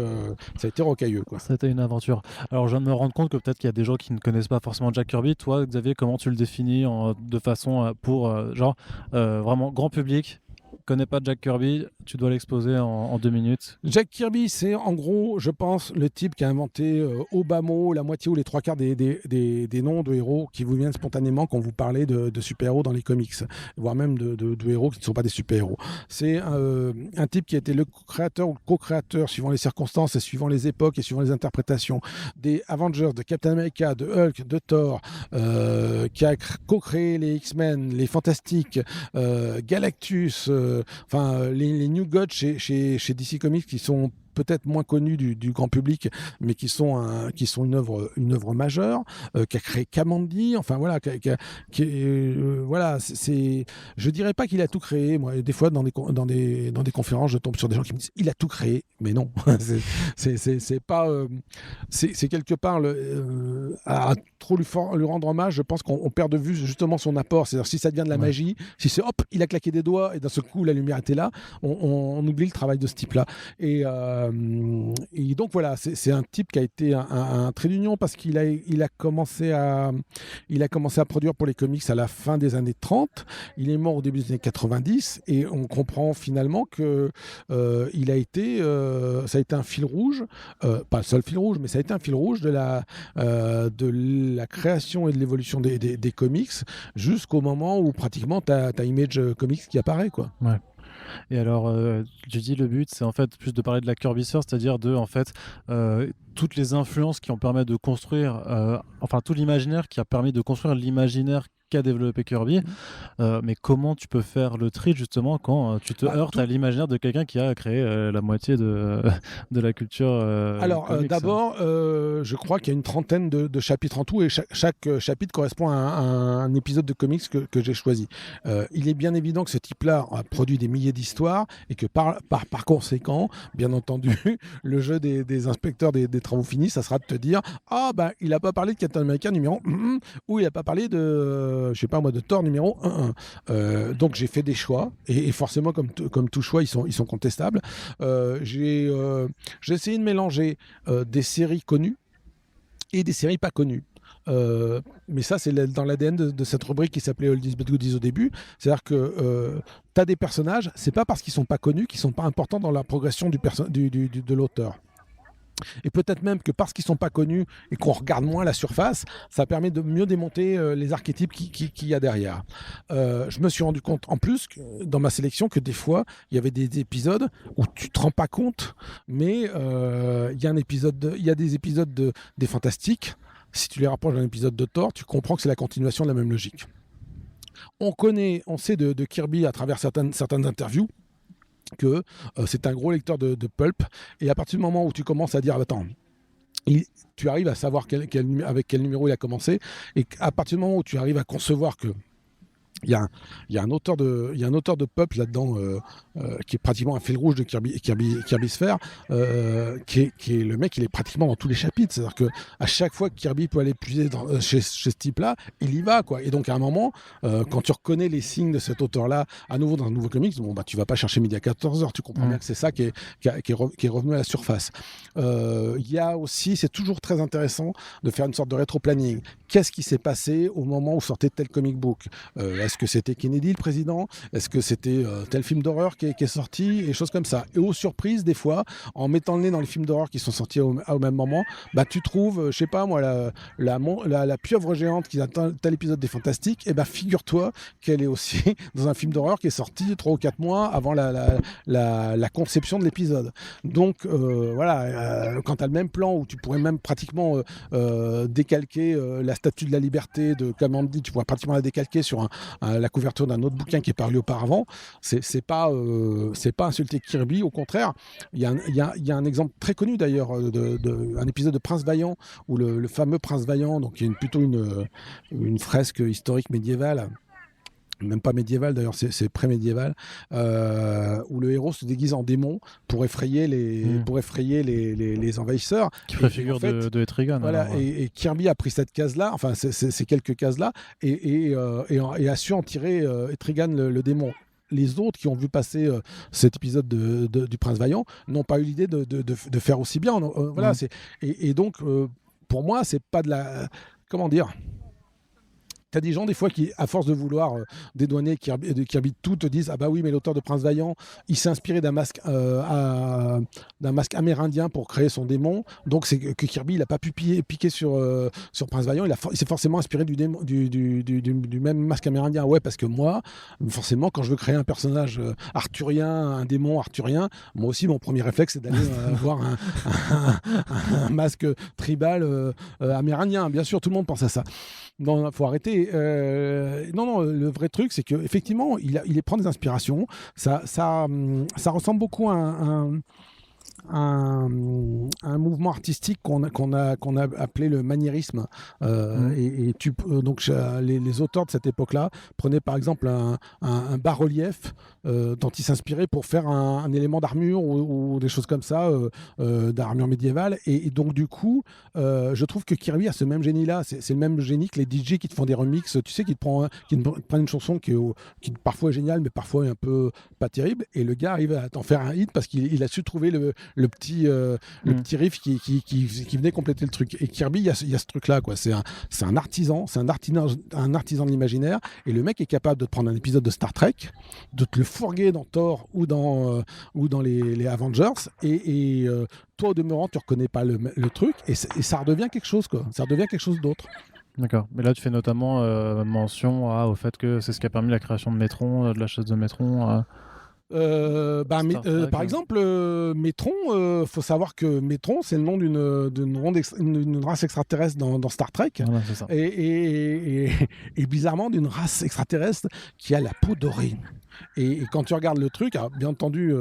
rocailleux, quoi.
Ça a été une aventure. Alors, je viens de me rendre compte que peut-être qu'il y a des gens qui ne connaissent pas forcément Jack Kirby. Toi, Xavier, comment tu le définis de façon pour vraiment grand public? Connais pas Jack Kirby, tu dois l'exposer en 2 minutes.
Jack Kirby, c'est en gros, je pense, le type qui a inventé au bas mot la moitié ou les 3/4 des noms de héros qui vous viennent spontanément quand vous parlez de super-héros dans les comics, voire même de héros qui ne sont pas des super-héros. C'est un type qui a été le créateur ou le co-créateur, suivant les circonstances et suivant les époques et suivant les interprétations, des Avengers, de Captain America, de Hulk, de Thor, qui a co-créé les X-Men, les Fantastiques, Galactus, les New Gods chez DC Comics, qui sont peut-être moins connus du grand public, mais qui sont une œuvre majeure, qui a créé Kamandi, enfin voilà, voilà, je dirais pas qu'il a tout créé. Moi, des fois dans des conférences, je tombe sur des gens qui me disent il a tout créé, mais non, c'est pas, c'est quelque part à trop lui rendre hommage. Je pense qu'on perd de vue justement son apport. C'est-à-dire si ça devient de la magie, si c'est hop, il a claqué des doigts et d'un seul coup la lumière était là, on oublie le travail de ce type-là. Et donc voilà, c'est un type qui a été un trait d'union parce qu'il a commencé à produire pour les comics à la fin des années 30. Il est mort au début des années 90 et on comprend finalement que ça a été un fil rouge, pas le seul fil rouge, mais ça a été un fil rouge de la création et de l'évolution des comics jusqu'au moment où pratiquement t'as Image Comics qui apparaît, quoi.
Ouais. Et alors, tu dis le but, c'est en fait plus de parler de la Kirbyverse, c'est-à-dire toutes les influences qui ont permis de construire, tout l'imaginaire qui a permis de construire l'imaginaire qu'a développé Kirby. Mais comment tu peux faire le tri justement quand tu te heurtes à l'imaginaire de quelqu'un qui a créé la moitié de la culture
Alors,
comics,
d'abord, je crois qu'il y a une trentaine de chapitres en tout, et chaque chapitre correspond à un épisode de comics que j'ai choisi. Il est bien évident que ce type-là a produit des milliers d'histoires, et que par conséquent, bien entendu, le jeu des inspecteurs des travaux finis, ça sera de te dire « Ah, bah, il n'a pas parlé de Captain America numéro 1, ou il n'a pas parlé de, je sais pas moi, de Thor numéro 1. Donc, j'ai fait des choix, et forcément, comme tout choix, ils sont contestables. J'ai essayé de mélanger des séries connues et des séries pas connues. Mais ça, c'est dans l'ADN de cette rubrique qui s'appelait Oldies but Goodies au début. C'est-à-dire que tu as des personnages, c'est pas parce qu'ils sont pas connus qu'ils sont pas importants dans la progression de l'auteur. Et peut-être même que parce qu'ils sont pas connus et qu'on regarde moins la surface, ça permet de mieux démonter les archétypes qu'il y a derrière. Je me suis rendu compte en plus dans ma sélection que des fois il y avait des épisodes où tu te rends pas compte, mais il y a des épisodes des Fantastiques. Si tu les rapproches d'un épisode de Thor, tu comprends que c'est la continuation de la même logique. On sait de Kirby à travers certaines interviews que c'est un gros lecteur de pulp, et à partir du moment où tu commences à dire attends, tu arrives à savoir avec quel numéro il a commencé, et à partir du moment où tu arrives à concevoir que il y a un auteur de pulp là-dedans qui est pratiquement un fil rouge de Kirby Sphere, qui est le mec, il est pratiquement dans tous les chapitres. C'est-à-dire que à chaque fois que Kirby peut aller puiser chez ce type-là, il y va, quoi. Et donc à un moment, quand tu reconnais les signes de cet auteur-là à nouveau dans un nouveau comics, bon bah tu vas pas chercher midi à 14h, tu comprends bien que c'est ça qui est revenu à la surface. Il y a aussi, c'est toujours très intéressant de faire une sorte de rétro-planning. Qu'est-ce qui s'est passé au moment où sortait tel comic book? Est-ce que c'était Kennedy le président? Est-ce que c'était tel film d'horreur qui est sorti? Et choses comme ça. Et aux surprises, des fois, en mettant le nez dans les films d'horreur qui sont sortis au même moment, bah, tu trouves, je sais pas moi, la pieuvre géante qui a tel épisode des Fantastiques, et bah, figure-toi qu'elle est aussi dans un film d'horreur qui est sorti 3 ou 4 mois avant la conception de l'épisode. Donc, voilà, quand tu as le même plan où tu pourrais même pratiquement décalquer la Statue de la Liberté de Kamandi, tu pourrais pratiquement la décalquer sur la couverture d'un autre bouquin qui est paru auparavant. C'est pas insulter Kirby, au contraire. Il y a un exemple très connu d'ailleurs un épisode de Prince Vaillant, où le fameux Prince Vaillant, donc il y a plutôt une fresque historique médiévale, même pas médiéval d'ailleurs, c'est pré-médiéval, où le héros se déguise en démon pour effrayer les envahisseurs.
Qui ferait figure de Etrigan.
Voilà, et Kirby a pris cette case-là, enfin ces quelques cases-là, et a su en tirer Etrigan le démon. Les autres qui ont vu passer cet épisode du Prince Vaillant n'ont pas eu l'idée de faire aussi bien. Voilà, et donc, pour moi, c'est pas de la... Comment dire ? T'as des gens des fois qui, à force de vouloir dédouaner Kirby de tout, te disent ah bah oui, mais l'auteur de Prince Vaillant, il s'est inspiré d'un masque amérindien pour créer son démon. Donc c'est que Kirby, il a pas pu piquer sur Prince Vaillant. Il s'est forcément inspiré du même masque amérindien. Ouais, parce que moi, forcément, quand je veux créer un personnage arthurien, un démon arthurien, moi aussi mon premier réflexe c'est d'aller voir un masque tribal amérindien. Bien sûr, tout le monde pense à ça. Non, faut arrêter. Non, le vrai truc, c'est qu'effectivement, il prend des inspirations. Ça ressemble beaucoup à un mouvement artistique qu'on a appelé le maniérisme. Donc les auteurs de cette époque-là prenaient par exemple un bas-relief dont ils s'inspiraient pour faire un élément d'armure ou des choses comme ça, d'armure médiévale. Et donc du coup, je trouve que Kirby a ce même génie-là. C'est le même génie que les DJ qui te font des remixes, tu sais, qui te prennent une chanson qui parfois est géniale, mais parfois est un peu pas terrible. Et le gars arrive à t'en faire un hit parce qu'il a su trouver le petit riff qui venait compléter le truc. Et Kirby, il y a ce truc-là, quoi. C'est un artisan de l'imaginaire. Et le mec est capable de te prendre un épisode de Star Trek, de te le fourguer dans Thor ou dans les Avengers, et toi, au demeurant, tu reconnais pas le truc, et ça redevient quelque chose, quoi. Ça redevient quelque chose d'autre.
D'accord. Mais là, tu fais notamment mention au fait que c'est ce qui a permis la création de Metron, de la chasse de Metron.
Par exemple, Métron, faut savoir que Métron, c'est le nom d'une race extraterrestre dans Star Trek.
Voilà, c'est ça.
Et bizarrement, d'une race extraterrestre qui a la peau dorée. Et quand tu regardes le truc, alors, bien entendu,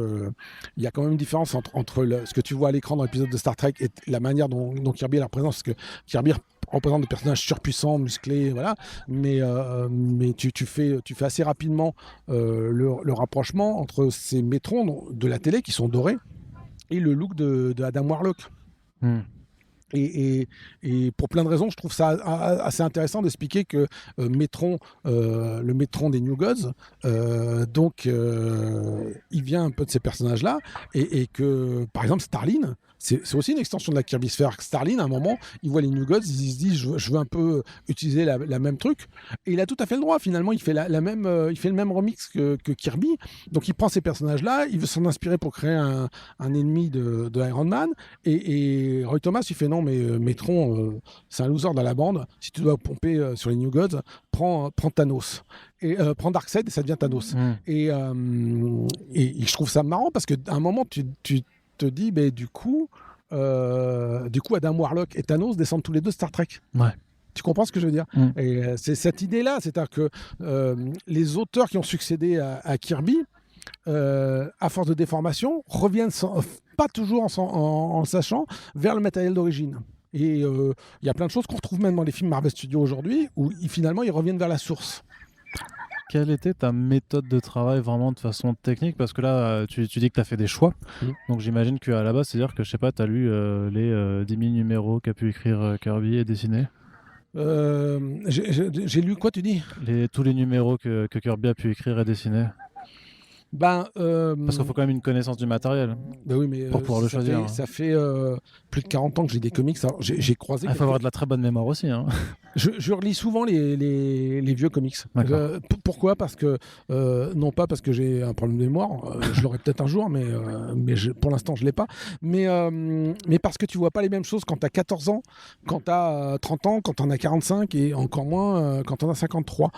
il y a quand même une différence entre ce que tu vois à l'écran dans l'épisode de Star Trek et la manière dont Kirby la représente, parce que Kirby représente des personnages surpuissants, musclés, voilà. Mais tu fais assez rapidement le rapprochement entre ces Métrons de la télé qui sont dorés et le look de Adam Warlock. Et pour plein de raisons, je trouve ça assez intéressant d'expliquer que Métron, le Métron des New Gods, il vient un peu de ces personnages-là, et que, par exemple, Starlin, c'est aussi une extension de la Kirby Sphere. Starlin, à un moment, il voit les New Gods, il se dit, je veux un peu utiliser la même truc, et il a tout à fait le droit, finalement, il fait il fait le même remix que Kirby, donc il prend ces personnages-là, il veut s'en inspirer pour créer un ennemi de Iron Man, et Roy Thomas, il fait non, mais Métron, c'est un loser dans la bande. Si tu dois pomper sur les New Gods, prends Thanos. Et prends Darkseid et ça devient Thanos. Et je trouve ça marrant parce qu'à un moment, tu te dis, du coup, Adam Warlock et Thanos descendent tous les deux Star Trek.
Ouais.
Tu comprends ce que je veux dire? Et c'est cette idée-là, c'est-à-dire que les auteurs qui ont succédé à Kirby, à force de déformation, reviennent pas toujours en le sachant vers le matériel d'origine. Et il y a plein de choses qu'on retrouve même dans les films Marvel Studios aujourd'hui, où finalement ils reviennent vers la source.
Quelle était ta méthode de travail vraiment de façon technique? Parce que là, tu dis que tu as fait des choix. Donc j'imagine qu'à la base, c'est-à-dire que, je sais pas, tu as lu les 10 000 numéros qu'a pu écrire Kirby et dessiner?
J'ai lu quoi, tu dis?
Tous les numéros que Kirby a pu écrire et dessiner. Parce qu'il faut quand même une connaissance du matériel
oui, mais
pour pouvoir le choisir.
Ça fait plus de 40 ans que j'ai des comics. J'ai croisé.
Il faut avoir de la très bonne mémoire aussi. Hein.
Je relis souvent les vieux comics. Pourquoi? Parce que, non pas parce que j'ai un problème de mémoire, je l'aurai peut-être un jour, mais pour l'instant je ne l'ai pas. Mais parce que tu ne vois pas les mêmes choses quand tu as 14 ans, quand tu as 30 ans, quand tu en as 45 et encore moins quand tu en as 53.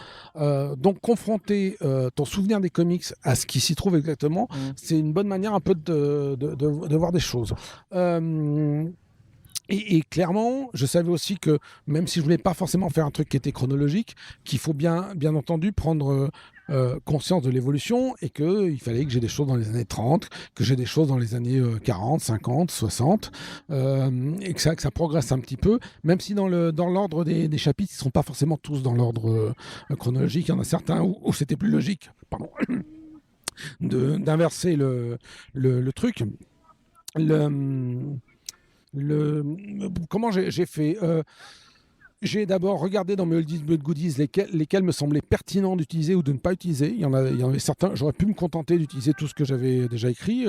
Donc confronter ton souvenir des comics à ce qui s'y trouve exactement, c'est une bonne manière un peu de voir des choses. Et clairement, je savais aussi que même si je voulais pas forcément faire un truc qui était chronologique, qu'il faut bien entendu prendre conscience de l'évolution et qu'il fallait que j'ai des choses dans les années 30, que j'ai des choses dans les années 40, 50, 60, et que ça progresse un petit peu, même si dans l'ordre des chapitres, ils ne sont pas forcément tous dans l'ordre chronologique. Il y en a certains où c'était plus logique, d'inverser le truc. Comment j'ai fait? J'ai d'abord regardé dans mes oldies but goodies lesquels me semblaient pertinents d'utiliser ou de ne pas utiliser. Il y en avait certains, j'aurais pu me contenter d'utiliser tout ce que j'avais déjà écrit.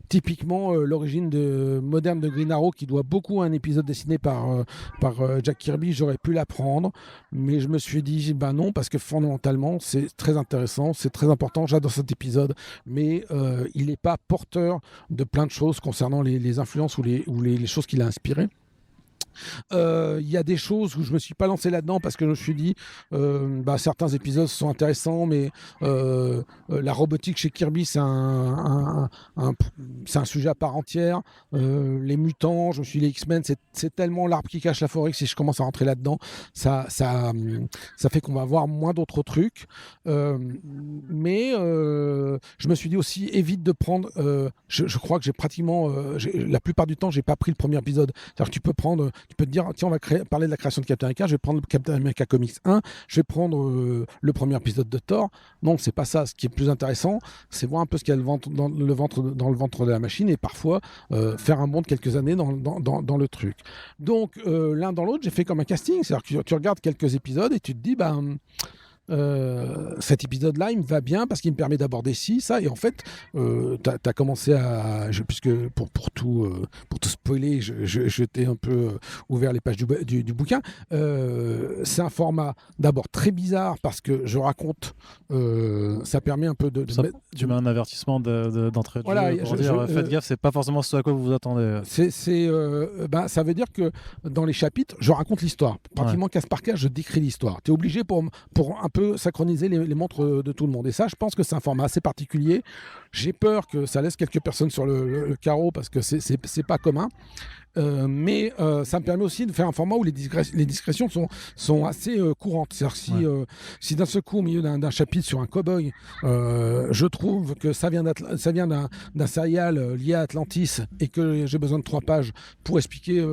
Typiquement, l'origine moderne de Green Arrow, qui doit beaucoup à un épisode dessiné par Jack Kirby, j'aurais pu l'apprendre. Mais je me suis dit, non, parce que fondamentalement, c'est très intéressant, c'est très important. J'adore cet épisode, mais il n'est pas porteur de plein de choses concernant les influences ou les choses qu'il a inspirées. Il y a des choses où je me suis pas lancé là-dedans parce que je me suis dit certains épisodes sont intéressants, mais la robotique chez Kirby c'est un sujet à part entière. Les mutants, je me suis dit les X-Men, c'est tellement l'arbre qui cache la forêt que si je commence à rentrer là-dedans, ça fait qu'on va voir moins d'autres trucs. Mais je me suis dit aussi évite de prendre. Je crois que j'ai pratiquement la plupart du temps j'ai pas pris le premier épisode. C'est-à-dire que tu peux te dire, tiens, on va parler de la création de Captain America, je vais prendre Captain America Comics 1, je vais prendre le premier épisode de Thor. Non, c'est pas ça. Ce qui est plus intéressant, c'est voir un peu ce qu'il y a dans le ventre de la machine et parfois faire un bond de quelques années dans le truc. Donc, l'un dans l'autre, j'ai fait comme un casting. C'est-à-dire que tu regardes quelques épisodes et tu te dis, cet épisode-là, il me va bien parce qu'il me permet d'aborder ci, ça, et en fait, t'as commencé puisque pour tout spoiler, je t'ai un peu ouvert les pages du bouquin. C'est un format d'abord très bizarre parce que je raconte, ça permet un peu
tu mets un avertissement d'entrée de jeu pour dire faites gaffe, c'est pas forcément ce à quoi vous vous attendez.
Ça veut dire que dans les chapitres, je raconte l'histoire. Pratiquement case par case, je décris l'histoire. T'es obligé pour un peu peut synchroniser les montres de tout le monde. Et ça, je pense que c'est un format assez particulier. J'ai peur que ça laisse quelques personnes sur le carreau parce que c'est pas commun. Mais ça me permet aussi de faire un format où les discrétions sont assez courantes. C'est-à-dire que si d'un seul coup, au milieu d'un chapitre sur un cow-boy, je trouve que ça vient d'un serial lié à Atlantis et que j'ai besoin de 3 pages pour expliquer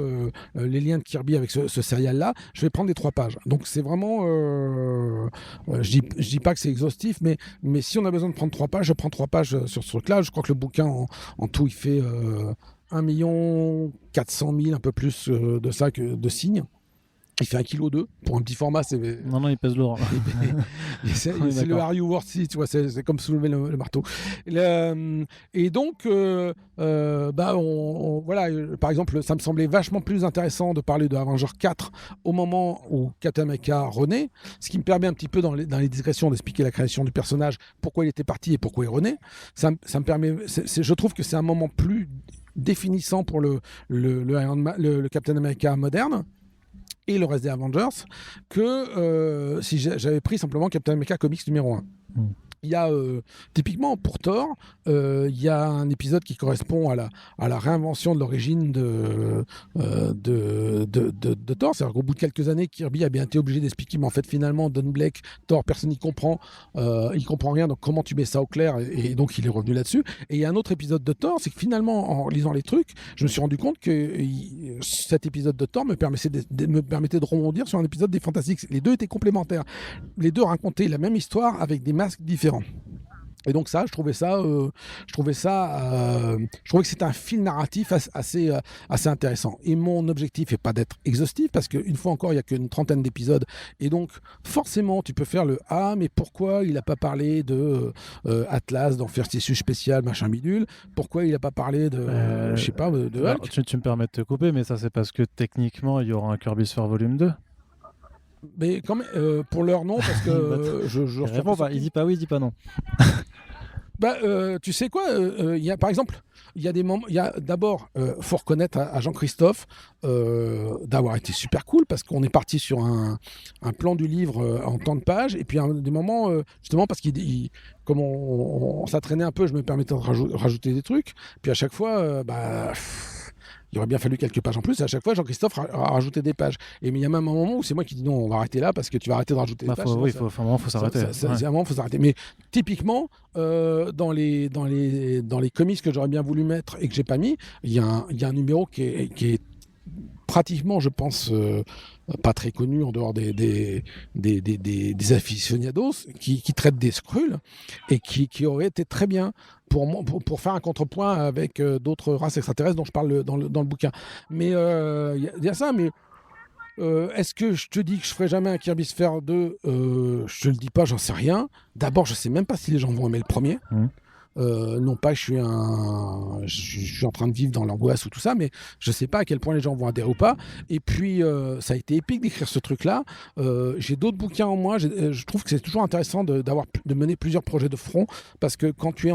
les liens de Kirby avec ce serial-là, je vais prendre les 3 pages. Donc c'est vraiment... je dis pas que c'est exhaustif, mais si on a besoin de prendre 3 pages, je prends 3 pages sur ce truc-là. Je crois que le bouquin, en tout, il fait 1 400 000, un peu plus de ça que de signes. Il fait 1,2 kg. Pour un petit format, c'est...
Non, il pèse lourd.
c'est le Are You Worth It, tu vois, c'est comme soulever le marteau. Et donc, voilà, par exemple, ça me semblait vachement plus intéressant de parler de Avengers 4 au moment où Captain America renaît, ce qui me permet un petit peu dans les digressions d'expliquer la création du personnage, pourquoi il était parti et pourquoi il renaît. Ça me permet... je trouve que c'est un moment plus définissant pour le Captain America moderne et le reste des Avengers que si j'avais pris simplement Captain America Comics numéro 1. Il y a typiquement pour Thor, il y a un épisode qui correspond à la réinvention de l'origine de Thor. C'est-à-dire qu'au bout de quelques années, Kirby a bien été obligé d'expliquer, mais en fait finalement Don Blake, Thor, personne n'y comprend, il comprend rien. Donc comment tu mets ça au clair, et donc il est revenu là-dessus. Et il y a un autre épisode de Thor, c'est que finalement en lisant les trucs, je me suis rendu compte que cet épisode de Thor me permettait de rebondir sur un épisode des Fantastiques. Les deux étaient complémentaires. Les deux racontaient la même histoire avec des masques différents. Et donc ça, je trouvais que c'était un fil narratif assez intéressant. Et mon objectif n'est pas d'être exhaustif, parce qu'une fois encore, il n'y a qu'une 30aine d'épisodes. Et donc, forcément, tu peux faire mais pourquoi il n'a pas parlé de Atlas dans Faire Tissu Spécial, machin bidule? Pourquoi il n'a pas parlé de, je sais pas, de Hulk?
Tu me permets de te couper, mais ça, c'est parce que techniquement, il y aura un Kirby Sphere volume 2.
Mais quand même, pour leur nom, parce que
il réponds pas, il dit pas oui, il dit pas non.
Tu sais quoi, par exemple, il y a des moments. D'abord, faut reconnaître à Jean-Christophe d'avoir été super cool, parce qu'on est parti sur un plan du livre en temps de pages, et puis des moments, justement, parce comme on s'entraînait un peu, je me permettais de rajouter des trucs, puis à chaque fois, il aurait bien fallu quelques pages en plus. Et à chaque fois, Jean-Christophe a rajouté des pages. Mais il y a même un moment où c'est moi qui dis non, on va arrêter là parce que tu vas arrêter de rajouter des pages.
Il faut s'arrêter.
À un moment, il faut s'arrêter. Mais typiquement, dans les comics que j'aurais bien voulu mettre et que j'ai pas mis, il y a un numéro qui est pratiquement, je pense, pas très connu en dehors des aficionados, qui traite des Skrulls et qui aurait été très bien pour faire un contrepoint avec d'autres races extraterrestres dont je parle dans le bouquin. Mais il y a ça, mais est-ce que je te dis que je ferai jamais un Kirby Sphere 2 je te le dis pas, j'en sais rien. D'abord, je sais même pas si les gens vont aimer le premier. Non pas que je suis en train de vivre dans l'angoisse ou tout ça, mais je sais pas à quel point les gens vont adhérer ou pas. Et puis ça a été épique d'écrire ce truc-là. J'ai d'autres bouquins en moi. Je trouve que c'est toujours intéressant de mener plusieurs projets de front, parce que quand tu es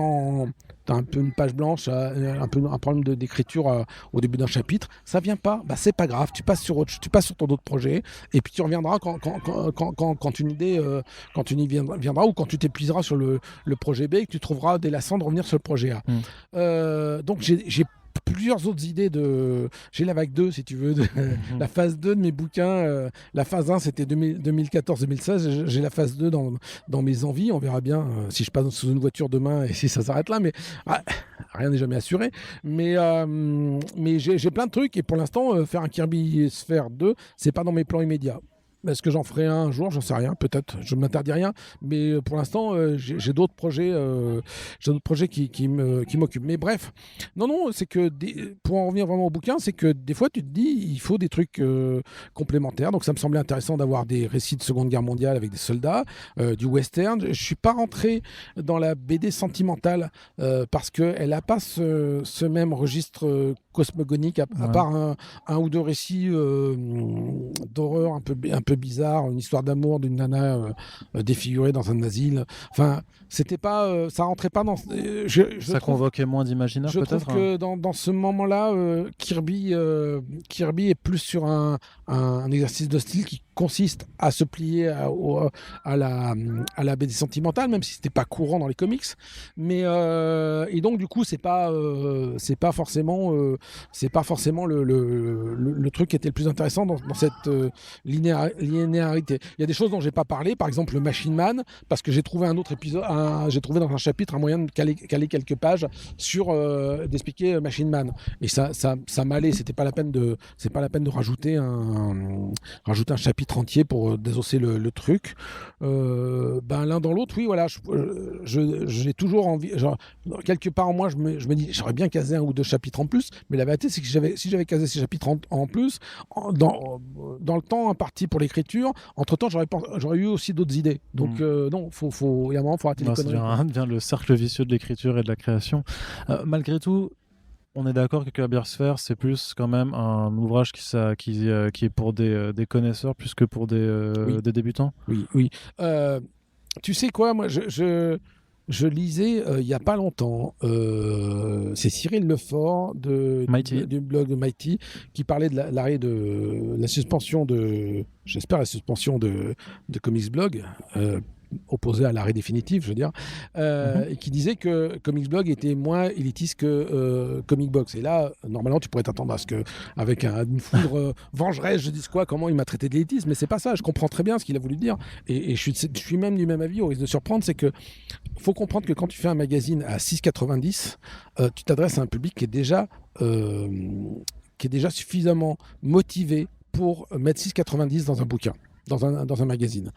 t'as un peu une page blanche, un problème d'écriture au début d'un chapitre, ça vient pas, c'est pas grave, tu passes sur ton autre projet, et puis tu reviendras quand une idée viendra, ou quand tu t'épuiseras sur le projet B et que tu trouveras des lassants de revenir sur le projet A. Donc j'ai plusieurs autres idées j'ai la vague 2 si tu veux, la phase 2 de mes bouquins. La phase 1 c'était 2014-2016, j'ai la phase 2 dans mes envies. On verra bien si je passe sous une voiture demain et si ça s'arrête là, mais rien n'est jamais assuré, mais j'ai plein de trucs, et pour l'instant faire un Kirby Sphere 2 c'est pas dans mes plans immédiats. Est-ce que j'en ferai un jour? J'en sais rien, peut-être. Je ne m'interdis rien. Mais pour l'instant, j'ai d'autres projets, qui m'occupent. Mais bref, non, c'est que pour en revenir vraiment au bouquin, c'est que des fois, tu te dis, il faut des trucs complémentaires. Donc ça me semblait intéressant d'avoir des récits de Seconde Guerre mondiale avec des soldats, du western. Je ne suis pas rentré dans la BD sentimentale parce qu'elle n'a pas ce même registre cosmogonique, à part un ou deux récits d'horreur un peu bizarre, une histoire d'amour d'une nana défigurée dans un asile. Enfin, c'était pas, ça rentrait pas dans.
Ça convoquait moins d'imaginaire, peut-être.
Je trouve que dans ce moment-là, Kirby est plus sur un exercice de style qui consiste à se plier à la BD sentimentale, même si c'était pas courant dans les comics. Mais et donc du coup, c'est pas forcément le truc qui était le plus intéressant dans cette linéarité. Il y a des choses dont j'ai pas parlé, par exemple le Machine Man, parce que j'ai trouvé un autre épisode, j'ai trouvé dans un chapitre un moyen de caler quelques pages sur d'expliquer Machine Man. Et ça m'allait. C'est pas la peine de rajouter un chapitre entier pour désosser le truc. L'un dans l'autre, oui, voilà. J'ai toujours envie. Genre, quelque part en moi, je me dis, j'aurais bien casé un ou deux chapitres en plus. Mais la vérité, c'est que si j'avais casé ces chapitres en plus, dans le temps imparti pour l'écriture, entre-temps, j'aurais eu aussi d'autres idées. Donc, non, il y a un moment, il faut arrêter les conneries.
Ça devient le cercle vicieux de l'écriture et de la création. Malgré tout, on est d'accord que Kirby Sphere, c'est plus quand même un ouvrage qui est pour des connaisseurs plus que pour des débutants.
Oui. Tu sais quoi, moi, je lisais il n'y a pas longtemps, c'est Cyril Lefort du blog de Mighty qui parlait de l'arrêt de la suspension j'espère la suspension de Comics Blog, opposé à l'arrêt définitif, je veux dire, et qui disait que Comics Blog était moins élitiste que Comic Box. Et là, normalement, tu pourrais t'attendre à ce qu'avec une foudre vengeresse, je dise quoi, comment il m'a traité d'élitiste, mais c'est pas ça. Je comprends très bien ce qu'il a voulu dire, et je suis même du même avis. Au risque de surprendre, c'est que faut comprendre que quand tu fais un magazine à 6,90, tu t'adresses à un public qui est déjà suffisamment motivé pour mettre 6,90 dans un bouquin. Dans un magazine.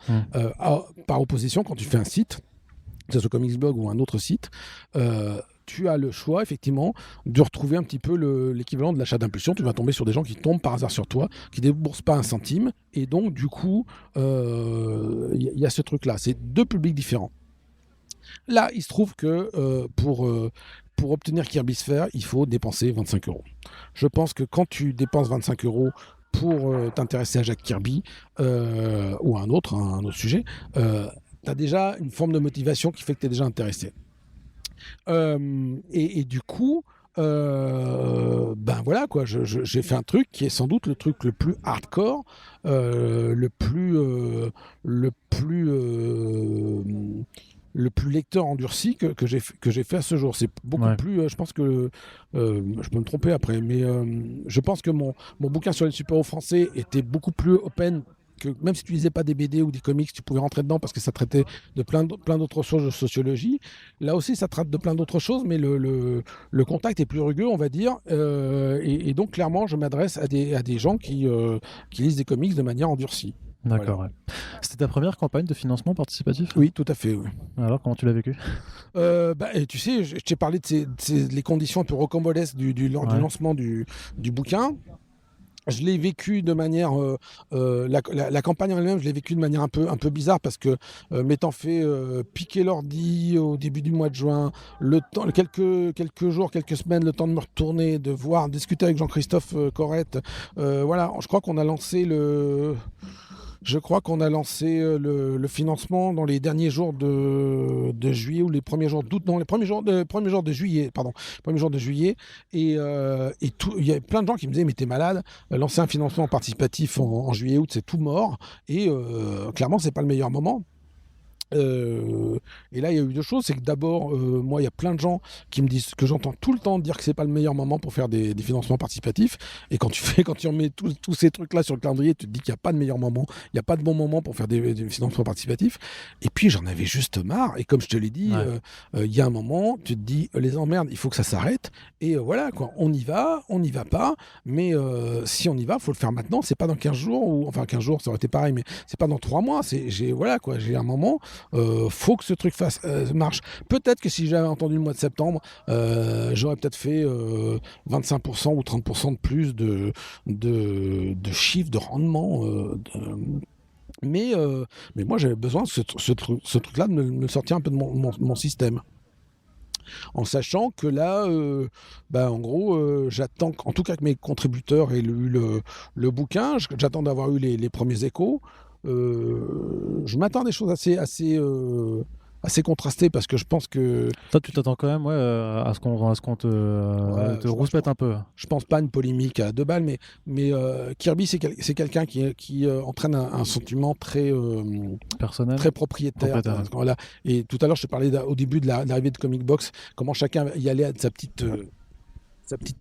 Par opposition, quand tu fais un site, que ce soit Comics Blog ou un autre site, tu as le choix, effectivement, de retrouver un petit peu l'équivalent de l'achat d'impulsion. Tu vas tomber sur des gens qui tombent par hasard sur toi, qui ne déboursent pas un centime, et donc, du coup, y a ce truc-là. C'est deux publics différents. Là, il se trouve que pour obtenir Kirby Sphere, il faut dépenser 25 €. Je pense que quand tu dépenses 25 € pour t'intéresser à Jack Kirby ou à un autre sujet, tu as déjà une forme de motivation qui fait que tu es déjà intéressé. Et du coup, voilà quoi, j'ai fait un truc qui est sans doute le truc le plus hardcore, le plus lecteur endurci que j'ai fait à ce jour. C'est beaucoup plus... je pense que... je peux me tromper après, mais je pense que mon bouquin sur les super-héros français était beaucoup plus open, que même si tu lisais pas des BD ou des comics, tu pouvais rentrer dedans parce que ça traitait de plein d'autres choses de sociologie. Là aussi, ça traite de plein d'autres choses, mais le contact est plus rugueux, on va dire. Et donc, clairement, je m'adresse à des gens qui lisent des comics de manière endurcie.
D'accord, voilà. C'était ta première campagne de financement participatif ?
Oui, tout à fait. Oui.
Alors, comment tu l'as vécu ?
Et tu sais, je t'ai parlé de les conditions un peu rocambolesques du lancement du bouquin. Je l'ai vécu de manière... la campagne en elle-même, je l'ai vécu de manière un peu bizarre parce que m'étant fait piquer l'ordi au début du mois de juin, quelques jours, quelques semaines, le temps de me retourner, de discuter avec Jean-Christophe Corrette. Voilà, je crois qu'on a lancé le financement dans les derniers jours de juillet ou les premiers jours d'août, non, les premiers jours de juillet, pardon, premiers jours de juillet. Et il y a plein de gens qui me disaient, mais t'es malade, lancer un financement participatif en juillet, août, c'est tout mort. Et clairement, c'est pas le meilleur moment. Et là, il y a eu deux choses. C'est que d'abord, moi, il y a plein de gens qui me disent que j'entends tout le temps dire que c'est pas le meilleur moment pour faire des financements participatifs. Et quand tu remets tous ces trucs-là sur le calendrier, tu te dis qu'il n'y a pas de meilleur moment, il n'y a pas de bon moment pour faire des financements participatifs. Et puis, j'en avais juste marre. Et comme je te l'ai dit, il y a un moment, tu te dis, les emmerdes, il faut que ça s'arrête. Et voilà, quoi. On y va pas. Mais si on y va, il faut le faire maintenant. C'est pas dans 15 jours, enfin 15 jours, ça aurait été pareil, mais c'est pas dans 3 mois. Voilà, quoi. J'ai un moment. Faut que ce truc marche. Peut-être que si j'avais entendu le mois de septembre, j'aurais peut-être fait 25% ou 30% de plus de chiffre, de rendement. Mais moi, j'avais besoin de ce truc-là de me sortir un peu de mon système. En sachant que là, en gros, j'attends, en tout cas que mes contributeurs aient lu le bouquin, j'attends d'avoir eu les premiers échos. Je m'attends à des choses assez contrasté parce que je pense que
Toi, tu t'attends quand même à ce qu'on te rouspète un peu.
je pense pas à une polémique à deux balles, mais Kirby, c'est quelqu'un qui entraîne un sentiment
Personnel.
très propriétaire.
Propriétaire.
Voilà. Et tout à l'heure, je te parlais au début de l'arrivée de Comic Box, comment chacun y allait à sa petite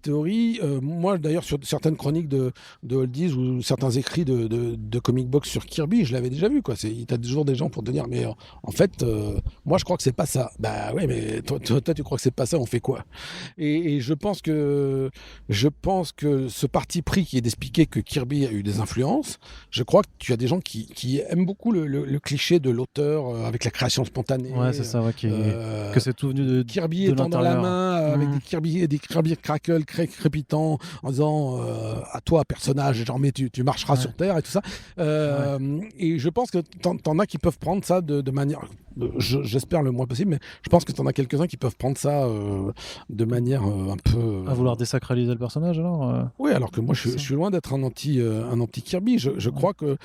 théorie. Moi, d'ailleurs, sur certaines chroniques de Oldies ou certains écrits de Comic Box sur Kirby, je l'avais déjà vu. Tu as toujours des gens pour te dire, mais en fait, moi, je crois que c'est pas ça. Bah ouais, mais toi, tu crois que c'est pas ça, on fait quoi? Et je pense que ce parti pris qui est d'expliquer que Kirby a eu des influences, je crois que tu as des gens qui aiment beaucoup le cliché de l'auteur avec la création spontanée.
Ouais, c'est ça, que c'est tout venu de
Kirby
de
étant dans la
l'intérieur.
main avec des Kirby crackle crépitants en disant à toi personnage genre mais tu marcheras sur terre et tout ça. Et je pense que t'en as qui peuvent prendre ça de manière, j'espère le moins possible, mais je pense que t'en as quelques-uns qui peuvent prendre ça de manière un peu
À vouloir désacraliser le personnage alors
oui, alors que moi je suis loin d'être un anti Kirby. Je crois que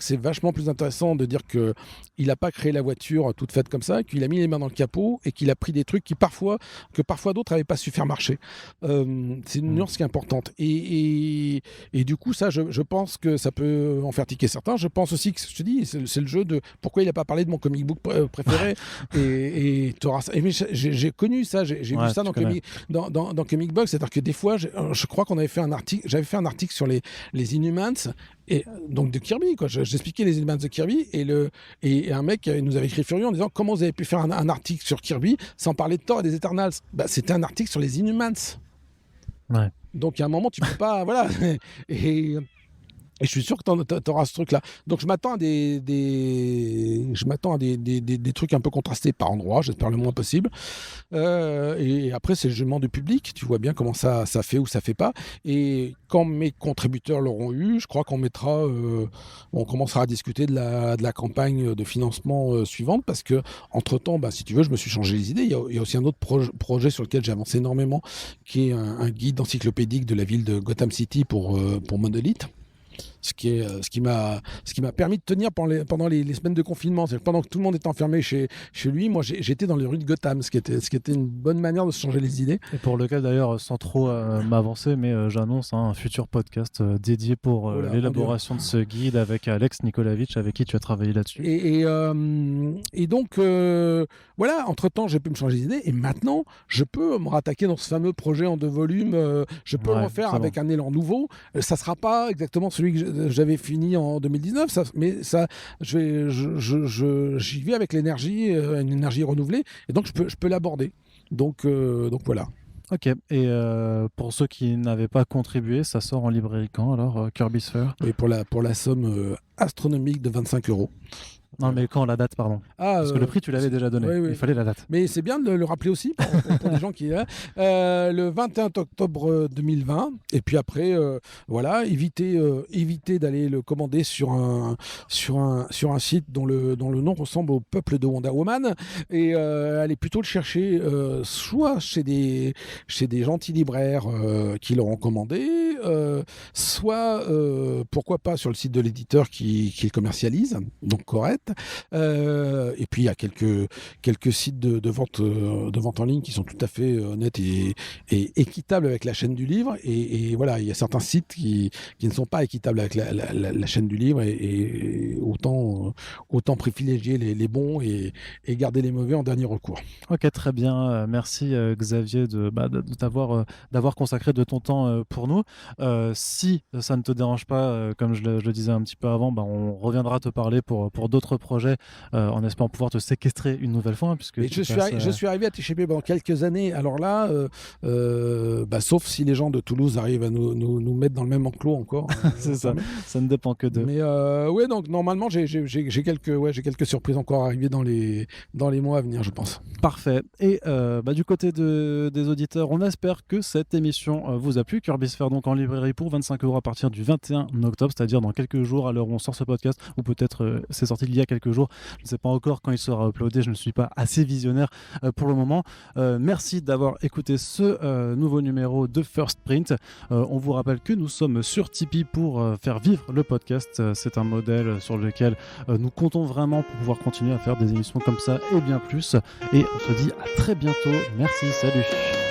c'est vachement plus intéressant de dire que il a pas créé la voiture toute faite comme ça, qu'il a mis les mains dans le capot et qu'il a pris des trucs que parfois d'autres n'avaient pas su faire marcher. C'est une nuance qui est importante. Et du coup, ça, je pense que ça peut en faire tiquer certains. Je pense aussi que, je te dis, c'est le jeu de pourquoi il n'a pas parlé de mon comic book préféré. Mais j'ai connu ça, j'ai vu ça dans Comic Box. C'est-à-dire que des fois, je crois qu'on avait fait un article, j'avais fait un article sur les Inhumans, et donc de Kirby, quoi. J'expliquais les Inhumans de Kirby, et un mec nous avait écrit furieux en disant comment vous avez pu faire un article sur Kirby sans parler de Thor et des Eternals. Bah, c'était un article sur les Inhumans.
Ouais.
Donc à un moment, tu peux pas. Voilà. Et je suis sûr que tu auras ce truc-là. Donc je m'attends à je m'attends à des trucs un peu contrastés par endroits, j'espère le moins possible. Et après, c'est le jugement du public. Tu vois bien comment ça fait ou ça fait pas. Et quand mes contributeurs l'auront eu, je crois on commencera à discuter de la campagne de financement suivante, parce que entre-temps, si tu veux, je me suis changé les idées. Il y a aussi un autre projet sur lequel j'ai avancé énormément, qui est un guide encyclopédique de la ville de Gotham City pour Monolith. Ce qui m'a permis de tenir pendant les semaines de confinement. Pendant que tout le monde était enfermé chez lui, moi j'étais dans les rues de Gotham, ce qui était une bonne manière de se changer les idées.
Et pour lequel d'ailleurs, sans trop m'avancer, mais j'annonce un futur podcast dédié pour l'élaboration de ce guide avec Alex Nikolavitch, avec qui tu as travaillé là-dessus.
Et donc, voilà, entre-temps, j'ai pu me changer les idées, et maintenant, je peux me rattaquer dans ce fameux projet en 2 volumes. Je peux le refaire avec un élan nouveau. Ça sera pas exactement celui que j'avais fini en 2019, mais j'y vais avec l'énergie, une énergie renouvelée, et donc je peux l'aborder. Donc voilà.
Ok, et pour ceux qui n'avaient pas contribué, ça sort en librairie quand alors, Kirby's Fair?
Et pour la somme astronomique de 25 €.
Non, mais quand la date, pardon. Parce que le prix, tu l'avais déjà donné.
Oui.
Il fallait la date.
Mais c'est bien de le rappeler aussi pour des gens qui le 21 octobre 2020. Et puis après, voilà, évitez d'aller le commander sur un site dont le nom ressemble au peuple de Wonder Woman. Et allez plutôt le chercher soit chez des gentils libraires qui l'auront commandé, soit pourquoi pas sur le site de l'éditeur qui le commercialise, donc Correct. Et puis il y a quelques sites de vente en ligne qui sont tout à fait honnêtes et équitables avec la chaîne du livre. Et voilà, il y a certains sites qui ne sont pas équitables avec la chaîne du livre, et autant privilégier les bons et garder les mauvais en dernier recours.
Ok, très bien. Merci Xavier d'avoir consacré de ton temps pour nous. Si ça ne te dérange pas, comme je le disais un petit peu avant, on reviendra te parler pour d'autres projets en espérant pouvoir te séquestrer une nouvelle fois. Puisque
je suis arrivé à TCP pendant quelques années. Alors là, sauf si les gens de Toulouse arrivent à nous mettre dans le même enclos encore.
C'est ça ne dépend que d'eux.
Mais ouais, donc normalement, j'ai quelques surprises encore arrivées dans les mois à venir, je pense.
Parfait. Et du côté des auditeurs, on espère que cette émission vous a plu. Kirby's Fair donc en librairie pour 25 € à partir du 21 octobre, c'est-à-dire dans quelques jours à l'heure où on sort ce podcast, ou peut-être c'est sorti il y a y a quelques jours. Je ne sais pas encore quand il sera uploadé, je ne suis pas assez visionnaire pour le moment. Merci d'avoir écouté ce nouveau numéro de First Print. On vous rappelle que nous sommes sur Tipeee pour faire vivre le podcast. C'est un modèle sur lequel nous comptons vraiment pour pouvoir continuer à faire des émissions comme ça et bien plus. Et on se dit à très bientôt. Merci, salut.